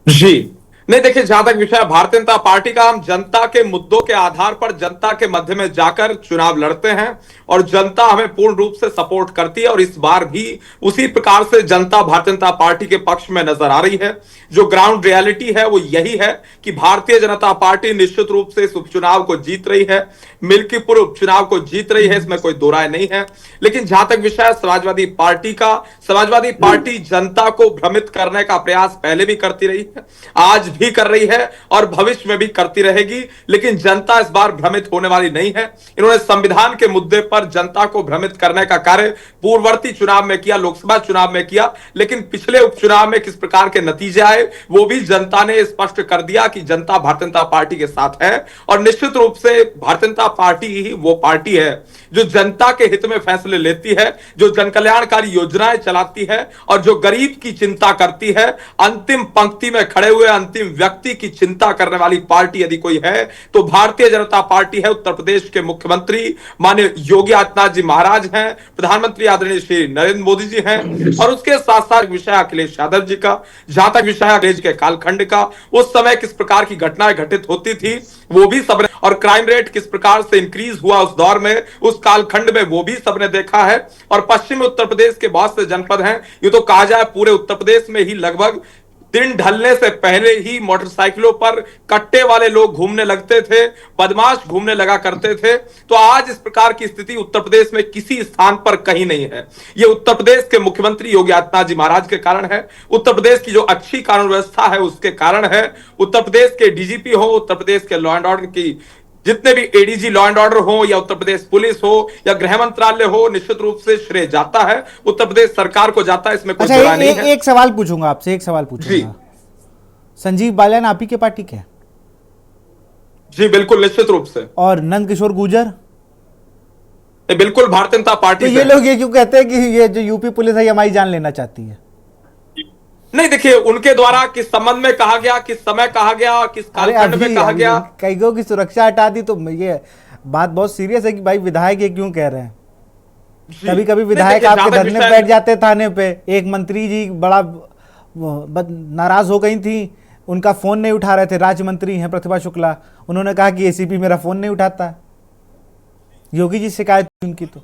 जी नहीं, देखिए जहां तक विषय भारतीय जनता पार्टी का, हम जनता के मुद्दों के आधार पर जनता के मध्य में जाकर चुनाव लड़ते हैं और जनता हमें पूर्ण रूप से सपोर्ट करती है, और इस बार भी उसी प्रकार से जनता भारतीय जनता पार्टी के पक्ष में नजर आ रही है। जो ग्राउंड रियलिटी है वो यही है कि भारतीय जनता पार्टी निश्चित रूप से इस उपचुनाव को जीत रही है, मिल्कीपुर उपचुनाव को जीत रही है, इसमें कोई दो राय नहीं है। लेकिन जहां तक विषय समाजवादी पार्टी का, समाजवादी पार्टी जनता को भ्रमित करने का प्रयास पहले भी करती रही है, आज भी कर रही है और भविष्य में भी करती रहेगी। लेकिन जनता इस बार भ्रमित होने वाली नहीं है। इन्होंने संविधान के मुद्दे पर जनता को भ्रमित करने का कार्य पूर्ववर्ती चुनाव में किया, लोकसभा चुनाव में किया, लेकिन पिछले उपचुनाव में किस प्रकार के नतीजे आए वो भी जनता ने स्पष्ट कर दिया कि जनता भारतीय जनता पार्टी के साथ है। और निश्चित रूप से भारतीय जनता पार्टी ही वो पार्टी है जो जनता के हित में फैसले लेती है, जो जनकल्याणकारी योजनाएं चलाती है और जो गरीब की चिंता करती है। अंतिम पंक्ति में खड़े हुए अंतिम व्यक्ति की चिंता करने वाली पार्टी यदि कोई है तो भारतीय जनता पार्टी है। उत्तर प्रदेश के मुख्यमंत्री माननीय योगी आदित्यनाथ जी महाराज हैं, प्रधानमंत्री आदरणीय श्री नरेंद्र मोदी जी हैं, और उसके साथ साथ विषय अखिलेश यादव जी का। जहां तक विषय अखिलेश के कालखंड का, उस समय किस प्रकार की घटनाएं घटित होती थी वो भी सबने, और क्राइम रेट किस प्रकार से इंक्रीज हुआ उस दौर में, उस कालखंड में, वो भी सबने देखा है। और पश्चिमी उत्तर प्रदेश के बहुत से जनपद हैं, ये तो कहा जाए पूरे उत्तर प्रदेश में ही लगभग दिन ढलने से पहले ही मोटरसाइकिलों पर कट्टे वाले लोग घूमने लगते थे, बदमाश घूमने लगा करते थे। तो आज इस प्रकार की स्थिति उत्तर प्रदेश में किसी स्थान पर कहीं नहीं है। ये उत्तर प्रदेश के मुख्यमंत्री योगी आदित्यनाथ जी महाराज के कारण है, उत्तर प्रदेश की जो अच्छी कानून व्यवस्था है उसके कारण है, उत्तर प्रदेश के डीजीपी हो, उत्तर प्रदेश के लॉ एंड ऑर्डर की जितने भी एडीजी लॉ एंड ऑर्डर हो, या उत्तर प्रदेश पुलिस हो, या गृह मंत्रालय हो, निश्चित रूप से श्रेय जाता है उत्तर प्रदेश सरकार को, जाता है, इसमें कोई बुरा नहीं है। एक सवाल पूछूंगा आपसे, एक सवाल पूछूंगा। संजीव बालियान आप ही के पार्टी के? जी बिल्कुल, निश्चित रूप से। और नंद किशोर गुर्जर? बिल्कुल भारतीय जनता पार्टी। तो ये लोग ये क्यों कहते हैं कि ये जो यूपी पुलिस है ये हमारी जान लेना चाहती है? नहीं, देखिए उनके द्वारा किस संबंध में कहा गया, किस समय कहा गया, किस कालखंड में कहा गया, कईगो की सुरक्षा हटा दी, तो ये बात बहुत सीरियस है कि भाई विधायक ये क्यों कह रहे हैं। कभी कभी विधायक आपके धरने पे बैठ जाते थाने पे। एक मंत्री जी बड़ा नाराज हो गई थी, उनका फोन नहीं उठा रहे थे, राज्य मंत्री हैं प्रतिभा शुक्ला, उन्होंने कहा कि एसीपी मेरा फोन नहीं उठाता। योगी जी शिकायत उनकी। तो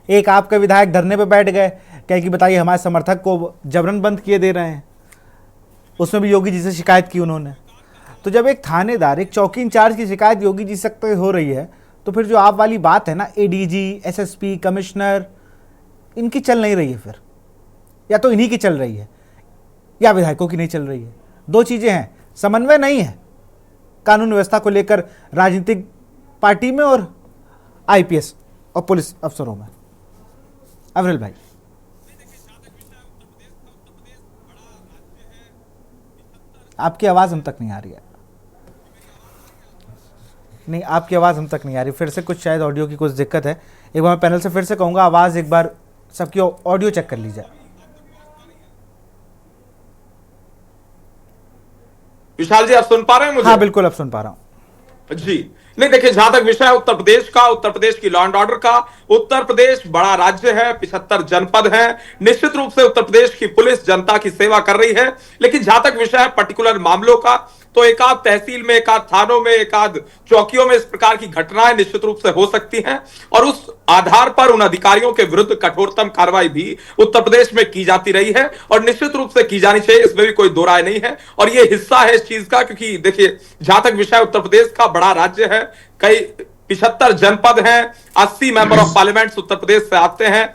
एक आपके विधायक धरने पे बैठ गए, कहे कि बताइए हमारे समर्थक को जबरन बंद किए दे रहे हैं, उसमें भी योगी जी से शिकायत की उन्होंने। तो जब एक थानेदार, एक चौकी इंचार्ज की शिकायत योगी जी तक हो रही है, तो फिर जो आप वाली बात है ना, एडीजी, एसएसपी, कमिश्नर, इनकी चल नहीं रही है फिर, या तो इन्हीं की चल रही है या विधायकों की नहीं चल रही है। दो चीजें हैं, समन्वय नहीं है कानून व्यवस्था को लेकर राजनीतिक पार्टी में और आईपीएस और पुलिस अफसरों में। अवरेल भाई, आपकी आवाज हम तक नहीं आ रही है। नहीं, आपकी आवाज हम तक नहीं आ रही, फिर से कुछ शायद ऑडियो की कुछ दिक्कत है। एक बार मैं पैनल से फिर से कहूंगा, आवाज एक बार सबकी ऑडियो चेक कर लीजिए। विशाल जी आप सुन पा रहे हैं मुझे? हाँ बिल्कुल, अब सुन पा रहा हूं जी। नहीं, देखिए जहां तक विषय है उत्तर प्रदेश का, उत्तर प्रदेश की लॉ एंड ऑर्डर का, उत्तर प्रदेश बड़ा राज्य है, 75 जनपद हैं, निश्चित रूप से उत्तर प्रदेश की पुलिस जनता की सेवा कर रही है। लेकिन जहां तक विषय है पर्टिकुलर मामलों का, तो एक आध तहसील में, एक आध थानों में, एक आध चौकियों में इस प्रकार की घटनाएं निश्चित रूप से हो सकती हैं, और उस आधार पर उन अधिकारियों के विरुद्ध कठोरतम कार्रवाई भी उत्तर प्रदेश में की जाती रही है, और निश्चित रूप से की जानी चाहिए, इसमें भी कोई दो राय नहीं है। और ये हिस्सा है इस चीज का, क्योंकि देखिए जहां तक विषय उत्तर प्रदेश का बड़ा राज्य है, कई 75 जनपद हैं, 80 member of parliament Uttar Pradesh से आते हैं,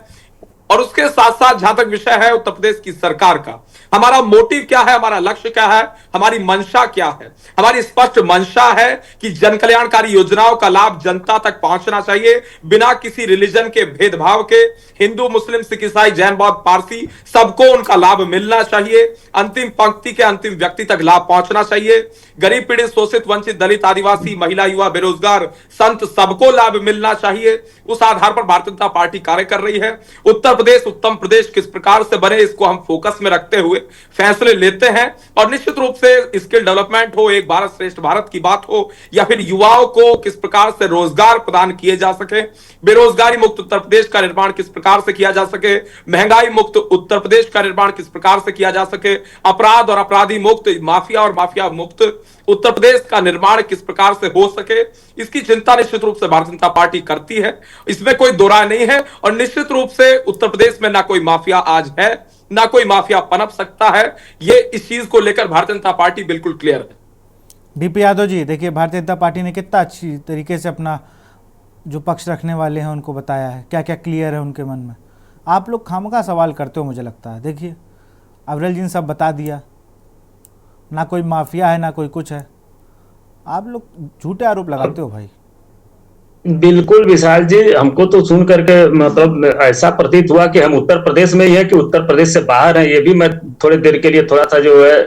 और उसके साथ साथ जहां तक विषय है उत्तर प्रदेश की सरकार का, हमारा मोटिव क्या है, हमारा लक्ष्य क्या है, हमारी मंशा क्या है। हमारी स्पष्ट मंशा है कि जन कल्याणकारी योजनाओं का लाभ जनता तक पहुंचना चाहिए, बिना किसी रिलीजन के भेदभाव के। हिंदू, मुस्लिम, सिख, ईसाई, जैन, बौद्ध, पारसी, सबको उनका लाभ मिलना चाहिए। अंतिम पंक्ति के अंतिम व्यक्ति तक लाभ पहुंचना चाहिए। गरीब, पीड़ित, शोषित, वंचित, दलित, आदिवासी, महिला, युवा, बेरोजगार, संत, सबको लाभ मिलना चाहिए। उस आधार पर भारतीय जनता पार्टी कार्य कर रही है। उत्तर प्रदेश उत्तम प्रदेश किस प्रकार से बने, इसको हम फोकस में रखते हुए फैसले लेते हैं, और निश्चित रूप से स्किल डेवलपमेंट हो, एक भारत श्रेष्ठ भारत की बात हो, या फिर युवाओं को किस प्रकार से रोजगार प्रदान किए जा सके, बेरोजगारी मुक्त उत्तर प्रदेश का निर्माण किस प्रकार से किया जा सके, महंगाई मुक्त उत्तर प्रदेश का निर्माण किस प्रकार से किया जा सके, अपराध और अपराधी मुक्त, माफिया और माफिया मुक्त उत्तर प्रदेश का निर्माण किस प्रकार से हो सके, इसकी चिंता निश्चित रूप से भारतीय जनता पार्टी करती है, इसमें कोई दो राय नहीं है। और निश्चित रूप से उत्तर प्रदेश में ना कोई माफिया आज है, ना कोई माफिया पनप सकता है, ये इस चीज को लेकर भारतीय जनता पार्टी बिल्कुल क्लियर है। डीपी यादव जी, देखिए भारतीय जनता पार्टी ने कितना अच्छी तरीके से अपना जो पक्ष रखने वाले हैं उनको बताया है, क्या क्या क्लियर है उनके मन में। आप लोग खामखा सवाल करते हो मुझे लगता है। देखिए अवरेल जी ने सब बता दिया, ना कोई माफिया है ना कोई कुछ है, आप लोग झूठे आरोप लगाते हो भाई। बिल्कुल विशाल जी, हमको तो सुन करके मतलब ऐसा प्रतीत हुआ कि हम उत्तर प्रदेश में ही है कि उत्तर प्रदेश से बाहर है। ये भी मैं थोड़ी देर के लिए थोड़ा सा जो है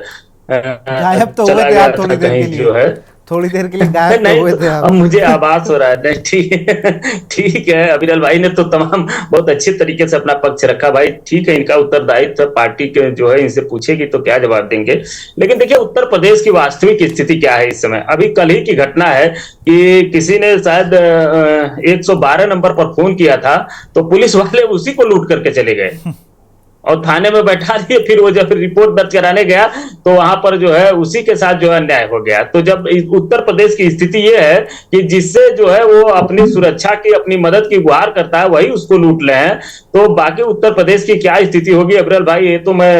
गायब तो हुए थे आप थोड़ी देर के लिए, जो है थोड़ी देर के लिए गायब तो हुए थे आप। अब मुझे आभास हो रहा है। नहीं ठीक है, अविरल भाई ने तो तमाम बहुत अच्छे तरीके से अपना पक्ष रखा भाई। ठीक है, इनका उत्तरदायित्व पार्टी के जो है इनसे पूछेगी तो क्या जवाब देंगे। लेकिन देखिए उत्तर प्रदेश की वास्तविक स्थिति क्या है इस समय। अभी कल ही की घटना है कि किसी ने शायद 112 नंबर पर फोन किया था, तो पुलिस वाले उसी को लूट करके चले गए। और थाने में बैठा दिए। फिर वो जब रिपोर्ट दर्ज कराने गया तो वहां पर जो है उसी के साथ जो है अन्याय हो गया। तो जब उत्तर प्रदेश की स्थिति ये है कि जिससे जो है वो अपनी सुरक्षा की, अपनी मदद की गुहार करता है, वही उसको लूट ले हैं, तो बाकी उत्तर प्रदेश की क्या स्थिति होगी अब्रेल भाई, ये तो मैं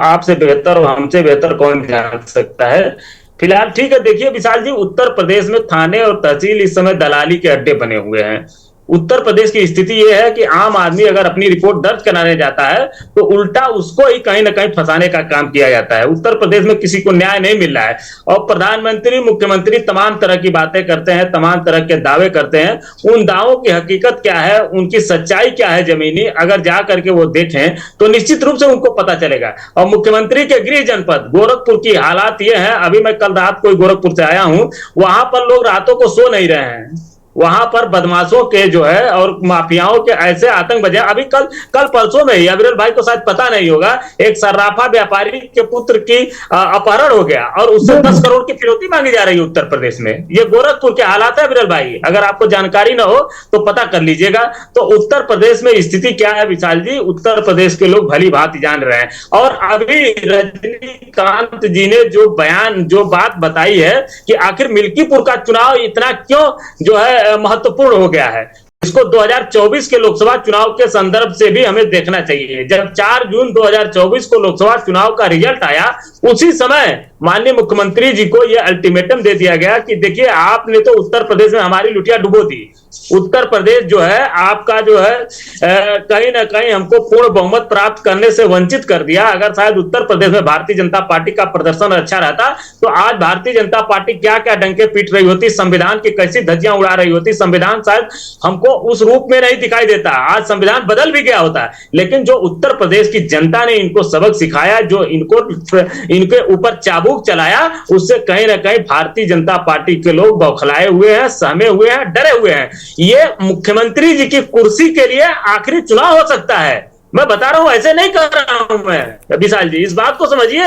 आपसे बेहतर और हमसे बेहतर कौन जान सकता है। फिलहाल ठीक है, देखिए विशाल जी, उत्तर प्रदेश में थाने और तहसील इस समय दलाली के अड्डे बने हुए हैं। उत्तर प्रदेश की स्थिति यह है कि आम आदमी अगर अपनी रिपोर्ट दर्ज कराने जाता है तो उल्टा उसको ही कहीं ना कहीं फंसाने का काम किया जाता है। उत्तर प्रदेश में किसी को न्याय नहीं मिल रहा है और प्रधानमंत्री, मुख्यमंत्री तमाम तरह की बातें करते हैं, तमाम तरह के दावे करते हैं। उन दावों की हकीकत क्या है, उनकी सच्चाई क्या है जमीनी, अगर जा करके वो देखें तो निश्चित रूप से उनको पता चलेगा। और मुख्यमंत्री के गृह जनपद गोरखपुर की हालात ये है, अभी मैं कल रात को गोरखपुर से आया हूं, वहां पर लोग रातों को सो नहीं रहे हैं। वहां पर बदमाशों के जो है और माफियाओं के ऐसे आतंक बजे। अभी कल परसों में ही अविरल भाई को शायद पता नहीं होगा, एक सर्राफा व्यापारी के पुत्र की अपहरण हो गया और उससे 10 करोड़ की फिरौती मांगी जा रही है उत्तर प्रदेश में। ये गोरखपुर के हालात है अविरल भाई, अगर आपको जानकारी ना हो तो पता कर लीजिएगा। तो उत्तर प्रदेश में स्थिति क्या है विशाल जी, उत्तर प्रदेश के लोग भली भांति जान रहे हैं। और अभी रजनीकांत जी ने जो बयान, जो बात बताई है कि आखिर मिल्कीपुर का चुनाव इतना क्यों जो है महत्वपूर्ण हो गया है, इसको 2024 के लोकसभा चुनाव के संदर्भ से भी हमें देखना चाहिए। जब 4 जून 2024 को लोकसभा चुनाव का रिजल्ट आया, उसी समय माननीय मुख्यमंत्री जी को यह अल्टीमेटम दे दिया गया कि देखिए आपने तो उत्तर प्रदेश में हमारी लुटिया डुबो दी। उत्तर प्रदेश जो है आपका जो है कहीं ना कहीं हमको पूर्ण बहुमत प्राप्त करने से वंचित कर दिया। अगर शायद उत्तर प्रदेश में भारतीय जनता पार्टी का प्रदर्शन अच्छा रहता तो आज भारतीय जनता पार्टी क्या क्या डंके पीट रही होती, संविधान की कैसी धज्जियां उड़ा रही होती। संविधान शायद हमको उस रूप में नहीं दिखाई देता, आज संविधान बदल भी गया होता। लेकिन जो उत्तर प्रदेश की जनता ने इनको सबक सिखाया, जो इनके ऊपर चाबुक चलाया, उससे कहीं ना कहीं भारतीय जनता पार्टी के लोग बौखलाए हुए हैं, सहमे हुए हैं, डरे हुए हैं। ये मुख्यमंत्री जी की कुर्सी के लिए आखिरी चुनाव हो सकता है। मैं बता रहा हूं, ऐसे नहीं कर रहा हूं मैं विशाल जी, इस बात को समझिए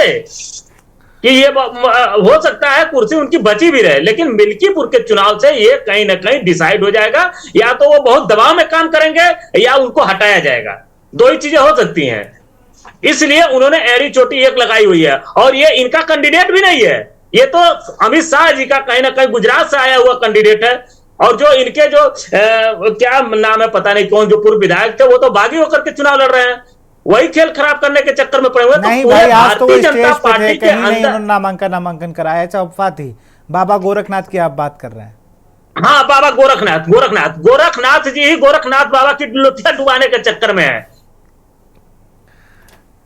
कि ये हो सकता है कुर्सी उनकी बची भी रहे, लेकिन मिल्कीपुर के चुनाव से ये कहीं ना कहीं डिसाइड हो जाएगा। या तो वो बहुत दबाव में काम करेंगे या उनको हटाया जाएगा, दो ही चीजें हो सकती हैं। इसलिए उन्होंने एड़ी चोटी एक लगाई हुई है और ये इनका कैंडिडेट भी नहीं है, ये तो अमित शाह जी का कहीं ना कहीं गुजरात से आया हुआ कैंडिडेट है। और जो इनके जो क्या नाम है पता नहीं कौन, जो पूर्व विधायक थे, वो तो बागी होकर के चुनाव लड़ रहे हैं। वही खेल खराब करने के चक्कर में पड़े हुए। नहीं तो भाई, आज तो भारतीय जनता पार्टी के अंदर नामांकन कराया, ऐसा अफवाह थी। बाबा गोरखनाथ की आप बात कर रहे हैं? हाँ, बाबा गोरखनाथ जी ही गोरखनाथ बाबा की लुटिया डुबाने के चक्कर में है।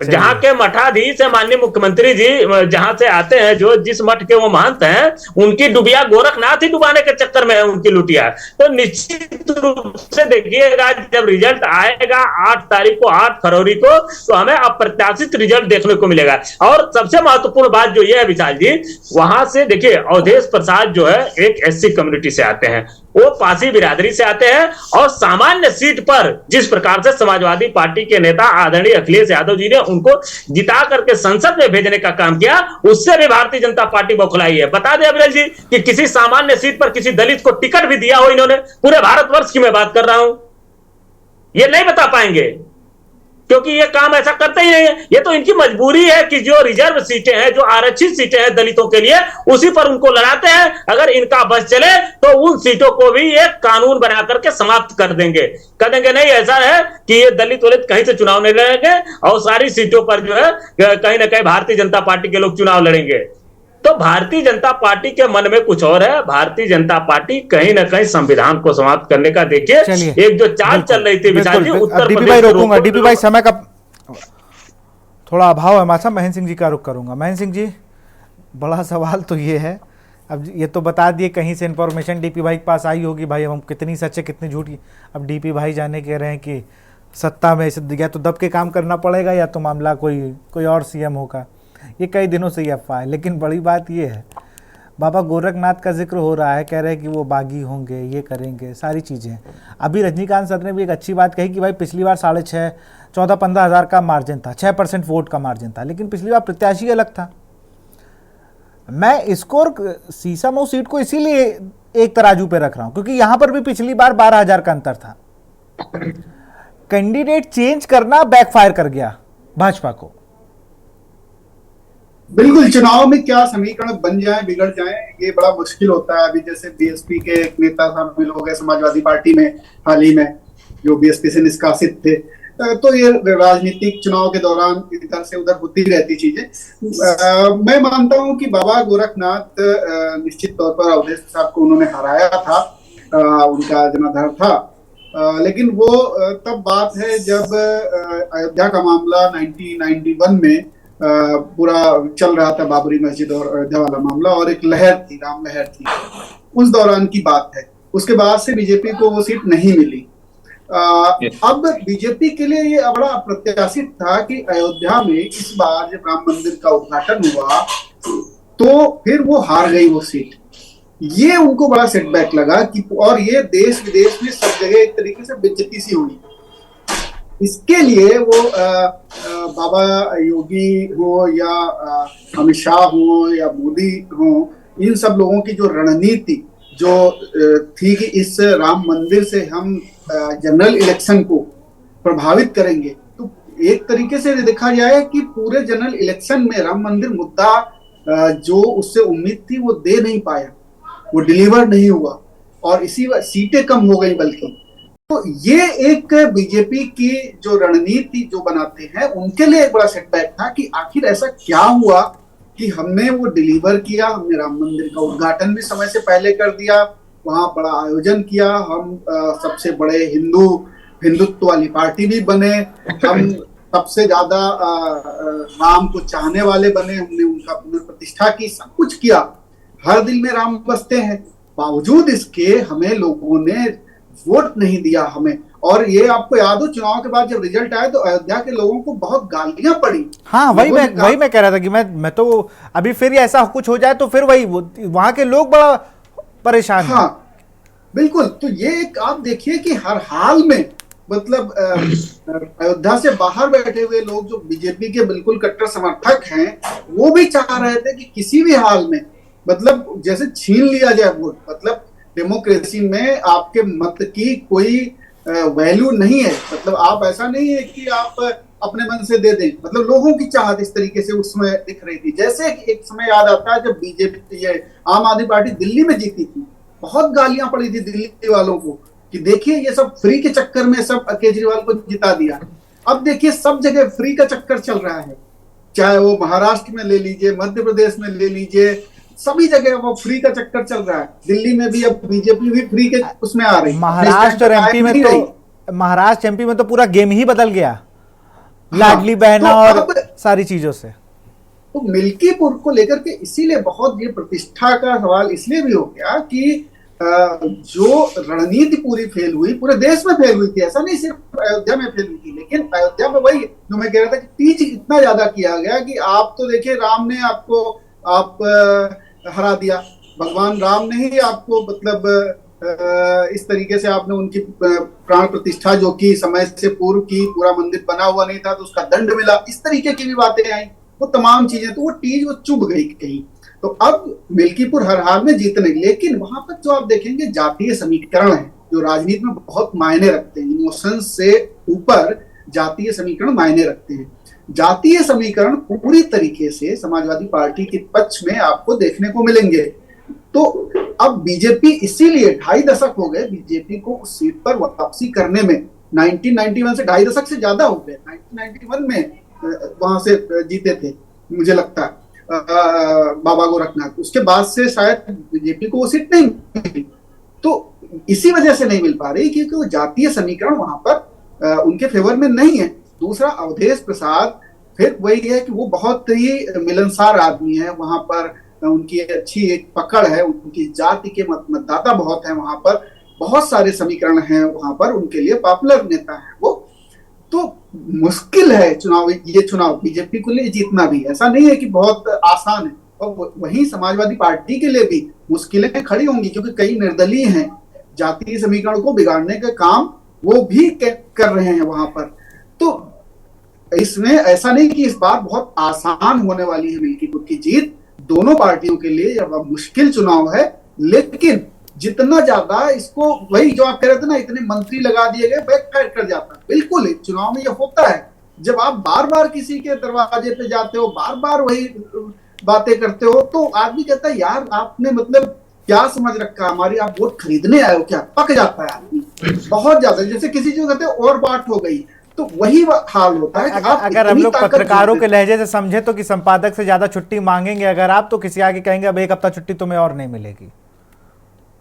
जहां के मठाधीश है माननीय मुख्यमंत्री जी, जहां से आते हैं, जो जिस मठ के वो महंत हैं, उनकी डुबिया गोरखनाथ ही डुबाने के चक्कर में है, उनकी लुटिया। तो निश्चित रूप से देखिएगा जब रिजल्ट आएगा 8 तारीख को, 8 फरवरी को, तो हमें अप्रत्याशित रिजल्ट देखने को मिलेगा। और सबसे महत्वपूर्ण बात जो ये है विशाल जी, वहां से देखिए अवधेश प्रसाद जो है एक SC कम्युनिटी से आते हैं, वो पासी बिरादरी से आते हैं और सामान्य सीट पर जिस प्रकार से समाजवादी पार्टी के नेता आदरणीय अखिलेश यादव जी ने उनको जिता करके संसद में भेजने का काम किया, उससे भी भारतीय जनता पार्टी बौखलाई है। बता दें अविरल जी कि किसी सामान्य सीट पर किसी दलित को टिकट भी दिया हो इन्होंने? पूरे भारतवर्ष की मैं बात कर रहा हूं, ये नहीं बता पाएंगे क्योंकि ये काम ऐसा करते ही नहीं है। ये तो इनकी मजबूरी है कि जो रिजर्व सीटें हैं, जो आरक्षित सीटें हैं दलितों के लिए, उसी पर उनको लड़ाते हैं। अगर इनका बस चले तो उन सीटों को भी एक कानून बना करके समाप्त कर देंगे, कह देंगे नहीं ऐसा है कि ये दलित वलित कहीं से चुनाव नहीं लड़ेंगे और सारी सीटों पर जो है कहीं ना कहीं भारतीय जनता पार्टी के लोग चुनाव लड़ेंगे। तो भारतीय जनता पार्टी के मन में कुछ और है। भारतीय जनता पार्टी कहीं ना कहीं संविधान को समाप्त करने का, देखिए एक जो चाल चल रही थी विशाल जी उत्तर प्रदेश, रोकूंगा डीपी भाई, समय का थोड़ा अभाव है हमारे साथ, महेंद्र सिंह जी का रुख करूंगा। महेंद्र सिंह जी, बड़ा सवाल तो ये है, अब ये तो बता दिए कहीं से इन्फॉर्मेशन डीपी भाई के पास आई होगी, भाई हम कितनी सच है कितनी झूठी। अब डीपी भाई जाने कह रहे हैं कि सत्ता में या तो दब के काम करना पड़ेगा या तो मामला कोई और CM होगा। ये कई दिनों से ये अफवाह है, लेकिन बड़ी बात ये है, बाबा गोरखनाथ का जिक्र हो रहा है, कह रहे हैं कि वो बागी होंगे, ये करेंगे, सारी चीज़ें। अभी रजनीकांत सर ने भी एक अच्छी बात कही कि भाई पिछली बार 14-15 हज़ार का मार्जिन था, 6% वोट का मार्जिन था, लेकिन पिछली बार प्रत्याशी अलग था। मैं इसको सीसा मऊ सीट को इसीलिए एक तराजू पे रख रहा हूँ क्योंकि यहाँ पर भी पिछली बार 12 हज़ार का अंतर था। कैंडिडेट चेंज करना बैकफायर कर गया भाजपा को। बिल्कुल, चुनाव में क्या समीकरण बन जाए बिगड़ जाए ये बड़ा मुश्किल होता है। अभी जैसे बीएसपी के एक नेता शामिल हो गए समाजवादी पार्टी में हाल ही में, जो बीएसपी से निष्कासित थे, तो ये राजनीतिक चुनाव के दौरान इधर से उधर होती रहती चीजें। मैं मानता हूं कि बाबा गोरखनाथ निश्चित तौर पर अवधेश साहब को उन्होंने हराया था, उनका जनाधार था, लेकिन वो तब बात है जब अयोध्या का मामला 1991 में पूरा चल रहा था, बाबरी मस्जिद और अयोध्या वाला मामला, और एक लहर थी, राम लहर थी, उस दौरान की बात है। उसके बाद से बीजेपी को वो सीट नहीं मिली। अब बीजेपी के लिए ये बड़ा अप्रत्याशित था कि अयोध्या में इस बार जब राम मंदिर का उद्घाटन हुआ तो फिर वो हार गई वो सीट। ये उनको बड़ा सेटबैक लगा कि, और ये देश विदेश में सब जगह एक तरीके से बेइज्जती सी हुई। इसके लिए वो बाबा योगी हो या अमित शाह हो या मोदी हो, इन सब लोगों की जो रणनीति जो थी कि इस राम मंदिर से हम जनरल इलेक्शन को प्रभावित करेंगे, तो एक तरीके से देखा जाए कि पूरे जनरल इलेक्शन में राम मंदिर मुद्दा जो उससे उम्मीद थी वो दे नहीं पाया, वो डिलीवर नहीं हुआ, और इसी सीटें कम हो गई बल्कि। तो ये एक बीजेपी की जो रणनीति जो बनाते हैं उनके लिए एक बड़ा सेटबैक था कि आखिर ऐसा क्या हुआ कि हमने वो डिलीवर किया, हमने राम मंदिर का उद्घाटन भी समय से पहले कर दिया, वहां बड़ा आयोजन किया, हम सबसे बड़े हिंदुत्व वाली पार्टी भी बने, हम सबसे ज्यादा राम को चाहने वाले बने, हमने उनका पुनर्प्रतिष्ठा की, सब कुछ किया, हर दिल में राम बसते हैं। बावजूद इसके हमें लोगों ने वोट नहीं दिया हमें। और ये आपको याद हो, चुनाव के बाद जब रिजल्ट आया तो अयोध्या के लोगों को बहुत गालियां पड़ी। हाँ, वही मैं कह रहा था कि मैं तो अभी फिर ऐसा कुछ हो जाए तो फिर वही वहां के लोग बड़ा परेशान। हाँ बिल्कुल, तो ये एक आप देखिए कि हर हाल में मतलब अयोध्या से बाहर बैठे हुए लोग जो बीजेपी के बिल्कुल कट्टर समर्थक हैं, वो भी चाह रहे थे कि किसी भी हाल में मतलब जैसे छीन लिया जाए वोट। मतलब डेमोक्रेसी में आपके मत की कोई वैल्यू नहीं है। मतलब आप ऐसा नहीं है कि आप अपने मन से दे दें, मतलब लोगों की चाहत इस तरीके से उसमें दिख रही थी। जैसे एक समय याद आता है जब बीजेपी ये आम आदमी पार्टी दिल्ली में जीती थी, बहुत गालियां पड़ी थी दिल्ली वालों को कि देखिए ये सब फ्री के चक्कर में सब केजरीवाल को जिता दिया। अब देखिए सब जगह फ्री का चक्कर चल रहा है, चाहे वो महाराष्ट्र में ले लीजिए, मध्य प्रदेश में ले लीजिए, सभी जगह वो फ्री का चक्कर चल रहा है। दिल्ली में भी अब बीजेपी भी फ्री के उसमें आ रही। महाराष्ट्र और एमपी में तो पूरा गेम ही बदल गया। लाडली बहना और सारी चीजों से। तो मिल्कीपुर को लेकर के इसीलिए बहुत ये प्रतिष्ठा का सवाल इसलिए भी हो गया कि जो रणनीति पूरी फेल हुई, पूरे देश में फेल हुई थी, ऐसा नहीं सिर्फ अयोध्या में फेल हुई थी, लेकिन अयोध्या में वही जो मैं कह रहा था कि टीच इतना ज्यादा किया गया कि आप तो देखिए राम ने आपको आप हरा दिया, भगवान राम ने ही आपको मतलब इस तरीके से आपने उनकी प्राण प्रतिष्ठा जो की समय से पूर्व की, पूरा मंदिर बना हुआ नहीं था तो उसका दंड मिला, इस तरीके की भी बातें आई, वो तमाम चीजें, तो वो टीज वो चुभ गई कहीं। तो अब मिल्कीपुर हर हाल में जीतने, लेकिन वहां पर जो आप देखेंगे जातीय समीकरण है जो राजनीति में बहुत मायने रखते हैं। इमोशंस से ऊपर जातीय समीकरण मायने रखते हैं। जातीय समीकरण पूरी तरीके से समाजवादी पार्टी के पक्ष में आपको देखने को मिलेंगे। तो अब बीजेपी इसीलिए 2.5 दशक हो गए बीजेपी को उस सीट पर वापसी करने में। 1991 से 2.5 दशक से ज्यादा हो गए। 1991 में वहां से जीते थे मुझे लगता है बाबा गोरखनाथ, उसके बाद से शायद बीजेपी को वो सीट नहीं मिली। तो इसी वजह से नहीं मिल पा रही क्योंकि वो जातीय समीकरण वहां पर उनके फेवर में नहीं है। दूसरा, अवधेश प्रसाद फिर वही है कि वो बहुत ही मिलनसार आदमी है, वहां पर उनकी अच्छी एक पकड़ है, उनकी जाति के मतदाता बहुत है, वहां पर बहुत सारे समीकरण हैं, वहां पर उनके लिए पॉपुलर नेता है वो। तो मुश्किल है ये चुनाव बीजेपी के लिए जीतना भी, ऐसा नहीं है कि बहुत आसान है। और वहीं समाजवादी पार्टी के लिए भी मुश्किलें खड़ी होंगी क्योंकि कई निर्दलीय हैं, जातीय समीकरण को बिगाड़ने का काम वो भी कर रहे हैं वहां पर। तो इसमें ऐसा नहीं कि इस बार बहुत आसान होने वाली है मिल्कीपुर की जीत। दोनों पार्टियों के लिए यह मुश्किल चुनाव है, लेकिन जितना ज्यादा इसको, वही जो आप कह रहे थे ना, इतने मंत्री लगा दिए गए, बैकफायर कर जाता है। बिल्कुल चुनाव में ये होता है, जब आप बार बार किसी के दरवाजे पे जाते हो, बार बार वही बातें करते हो, तो आदमी कहता है यार आपने मतलब क्या समझ रखा हमारी, आप वोट खरीदने आए हो क्या? पक जाता है आदमी बहुत ज्यादा, जैसे किसी चीज कहते हैं और बात हो गई, तो वही हाल होता है। अगर हम लोग पत्रकारों के लहजे से समझे तो कि संपादक से ज्यादा छुट्टी मांगेंगे अगर आप, तो किसी आगे कहेंगे अब 1 हफ्ता छुट्टी तुम्हें और नहीं मिलेगी।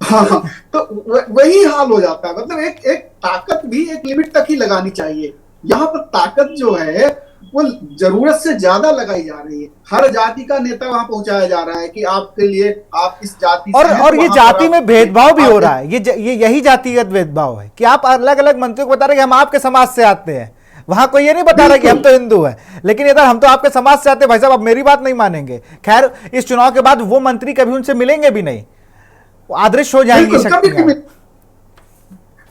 हाँ, तो वही हाल हो जाता है। मतलब एक ताकत भी एक लिमिट तक ही लगानी चाहिए। यहाँ पर ताकत जो है वो जरूरत से ज्यादा लगाई जा रही है। हर जाति का नेता वहां पहुंचाया जा रहा है कि आपके लिए, आप इस जाति से और ये जाति में भेदभाव भी हो रहा है। ये यही जातिगत भेदभाव है कि आप अलग अलग मंत्रियों को बता रहे हैं कि हम आपके समाज से आते हैं, वहां कोई ये नहीं बता रहा कि हम तो हिंदू हैं, लेकिन इधर हम तो आपके समाज से आते हैं। भाई साहब, अब मेरी बात नहीं मानेंगे। खैर, इस चुनाव के बाद वो मंत्री कभी उनसे मिलेंगे भी नहीं, आदर्श हो जाएंगी शक्तियां।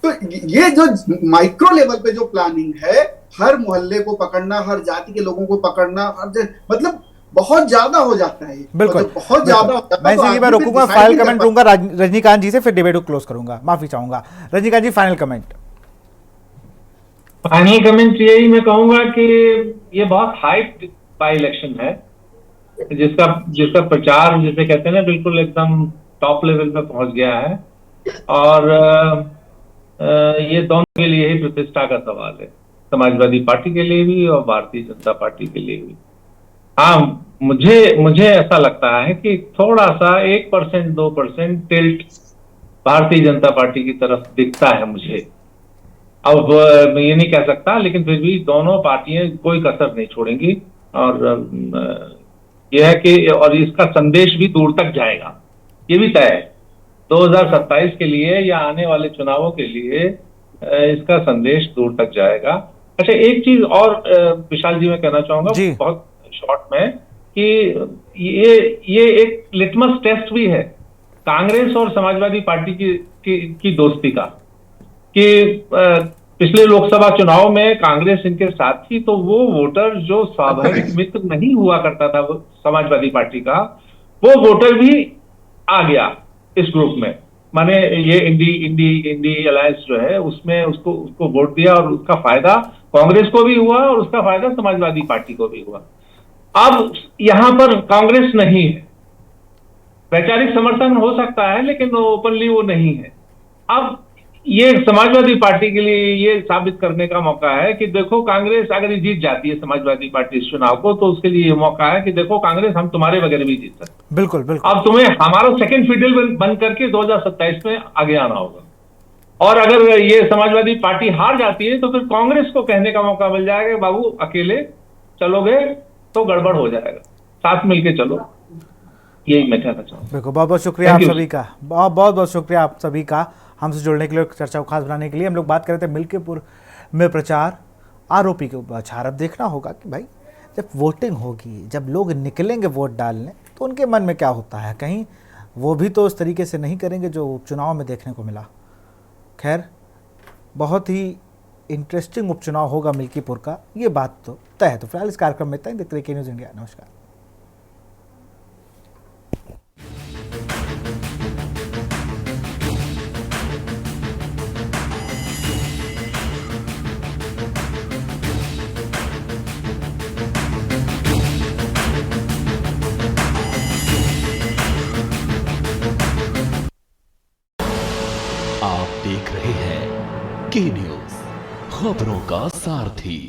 तो ये जो माइक्रो लेवल पे जो प्लानिंग है, हर मोहल्ले को पकड़ना, हर जाति के लोगों को पकड़ना, मतलब बहुत ज्यादा हो जाता है। बिल्कुल, मतलब बहुत ज्यादा हो जाता है। मैं इसी बार रुकूंगा, फाइनल कमेंट लूंगा रजनीकांत जी से, फिर डिबेट को क्लोज करूंगा। माफी चाहूंगा रजनीकांत जी, फाइनल कमेंट। फाइनल कमेंट यही मैं कहूंगा कि ये बहुत हाइप बाय इलेक्शन है, जिसका प्रचार जिसे कहते हैं ना, बिल्कुल एकदम टॉप लेवल पे पहुंच गया है। और ये दोनों के लिए ही प्रतिष्ठा का सवाल है, समाजवादी पार्टी के लिए भी और भारतीय जनता पार्टी के लिए भी। हाँ, मुझे ऐसा लगता है कि थोड़ा सा 1% 2% टिल्ट भारतीय जनता पार्टी की तरफ दिखता है मुझे। अब मैं ये नहीं कह सकता, लेकिन फिर भी दोनों पार्टियां कोई कसर नहीं छोड़ेंगी। और यह है कि और इसका संदेश भी दूर तक जाएगा, ये भी तय है। 2027 के लिए या आने वाले चुनावों के लिए इसका संदेश दूर तक जाएगा। अच्छा, एक चीज और विशाल जी मैं कहना चाहूंगा बहुत शॉर्ट में, कि ये एक लिटमस टेस्ट भी है कांग्रेस और समाजवादी पार्टी की दोस्ती का, कि पिछले लोकसभा चुनाव में कांग्रेस इनके साथ थी, तो वो वोटर जो स्वाभाविक मित्र नहीं हुआ करता था समाजवादी पार्टी का, वो वोटर भी आ गया इस ग्रुप में। माने ये इंडी अलायंस जो है उसमें उसको वोट दिया, और उसका फायदा कांग्रेस को भी हुआ और उसका फायदा समाजवादी पार्टी को भी हुआ। अब यहां पर कांग्रेस नहीं है, वैचारिक समर्थन हो सकता है लेकिन ओपनली वो नहीं है। अब ये समाजवादी पार्टी के लिए ये साबित करने का मौका है कि देखो, कांग्रेस अगर जीत जाती है समाजवादी पार्टी इस चुनाव को, तो उसके लिए ये मौका है कि देखो कांग्रेस, हम तुम्हारे बगैर भी जीत सकते। बिल्कुल बिल्कुल। अब तुम्हें हमारा सेकंड फिडल बन करके 2027 में आगे आना होगा। और अगर ये समाजवादी पार्टी हार जाती है तो फिर कांग्रेस को कहने का मौका मिल जाएगा, बाबू अकेले चलोगे तो गड़बड़ हो जाएगा, साथ मिलके चलो। यही मैं कहना चाहूँ। बिल्कुल, बहुत बहुत शुक्रिया आप सभी का, बहुत बहुत शुक्रिया आप सभी का हमसे जुड़ने के लिए, चर्चा को खास बनाने के लिए। हम लोग बात कर रहे थे मिल्कीपुर में प्रचार, आरोपी के प्रचार। अब देखना होगा कि भाई जब वोटिंग होगी, जब लोग निकलेंगे वोट डालने, तो उनके मन में क्या होता है। कहीं वो भी तो उस तरीके से नहीं करेंगे जो उपचुनाव में देखने को मिला। खैर, बहुत ही इंटरेस्टिंग उपचुनाव होगा मिल्कीपुर का, ये बात तो तय है। तो फिलहाल इस कार्यक्रम में इतना ही। देखते रहिए के न्यूज़ इंडिया। नमस्कार। आप देख रहे हैं के न्यूज़, खबरों का सारथी।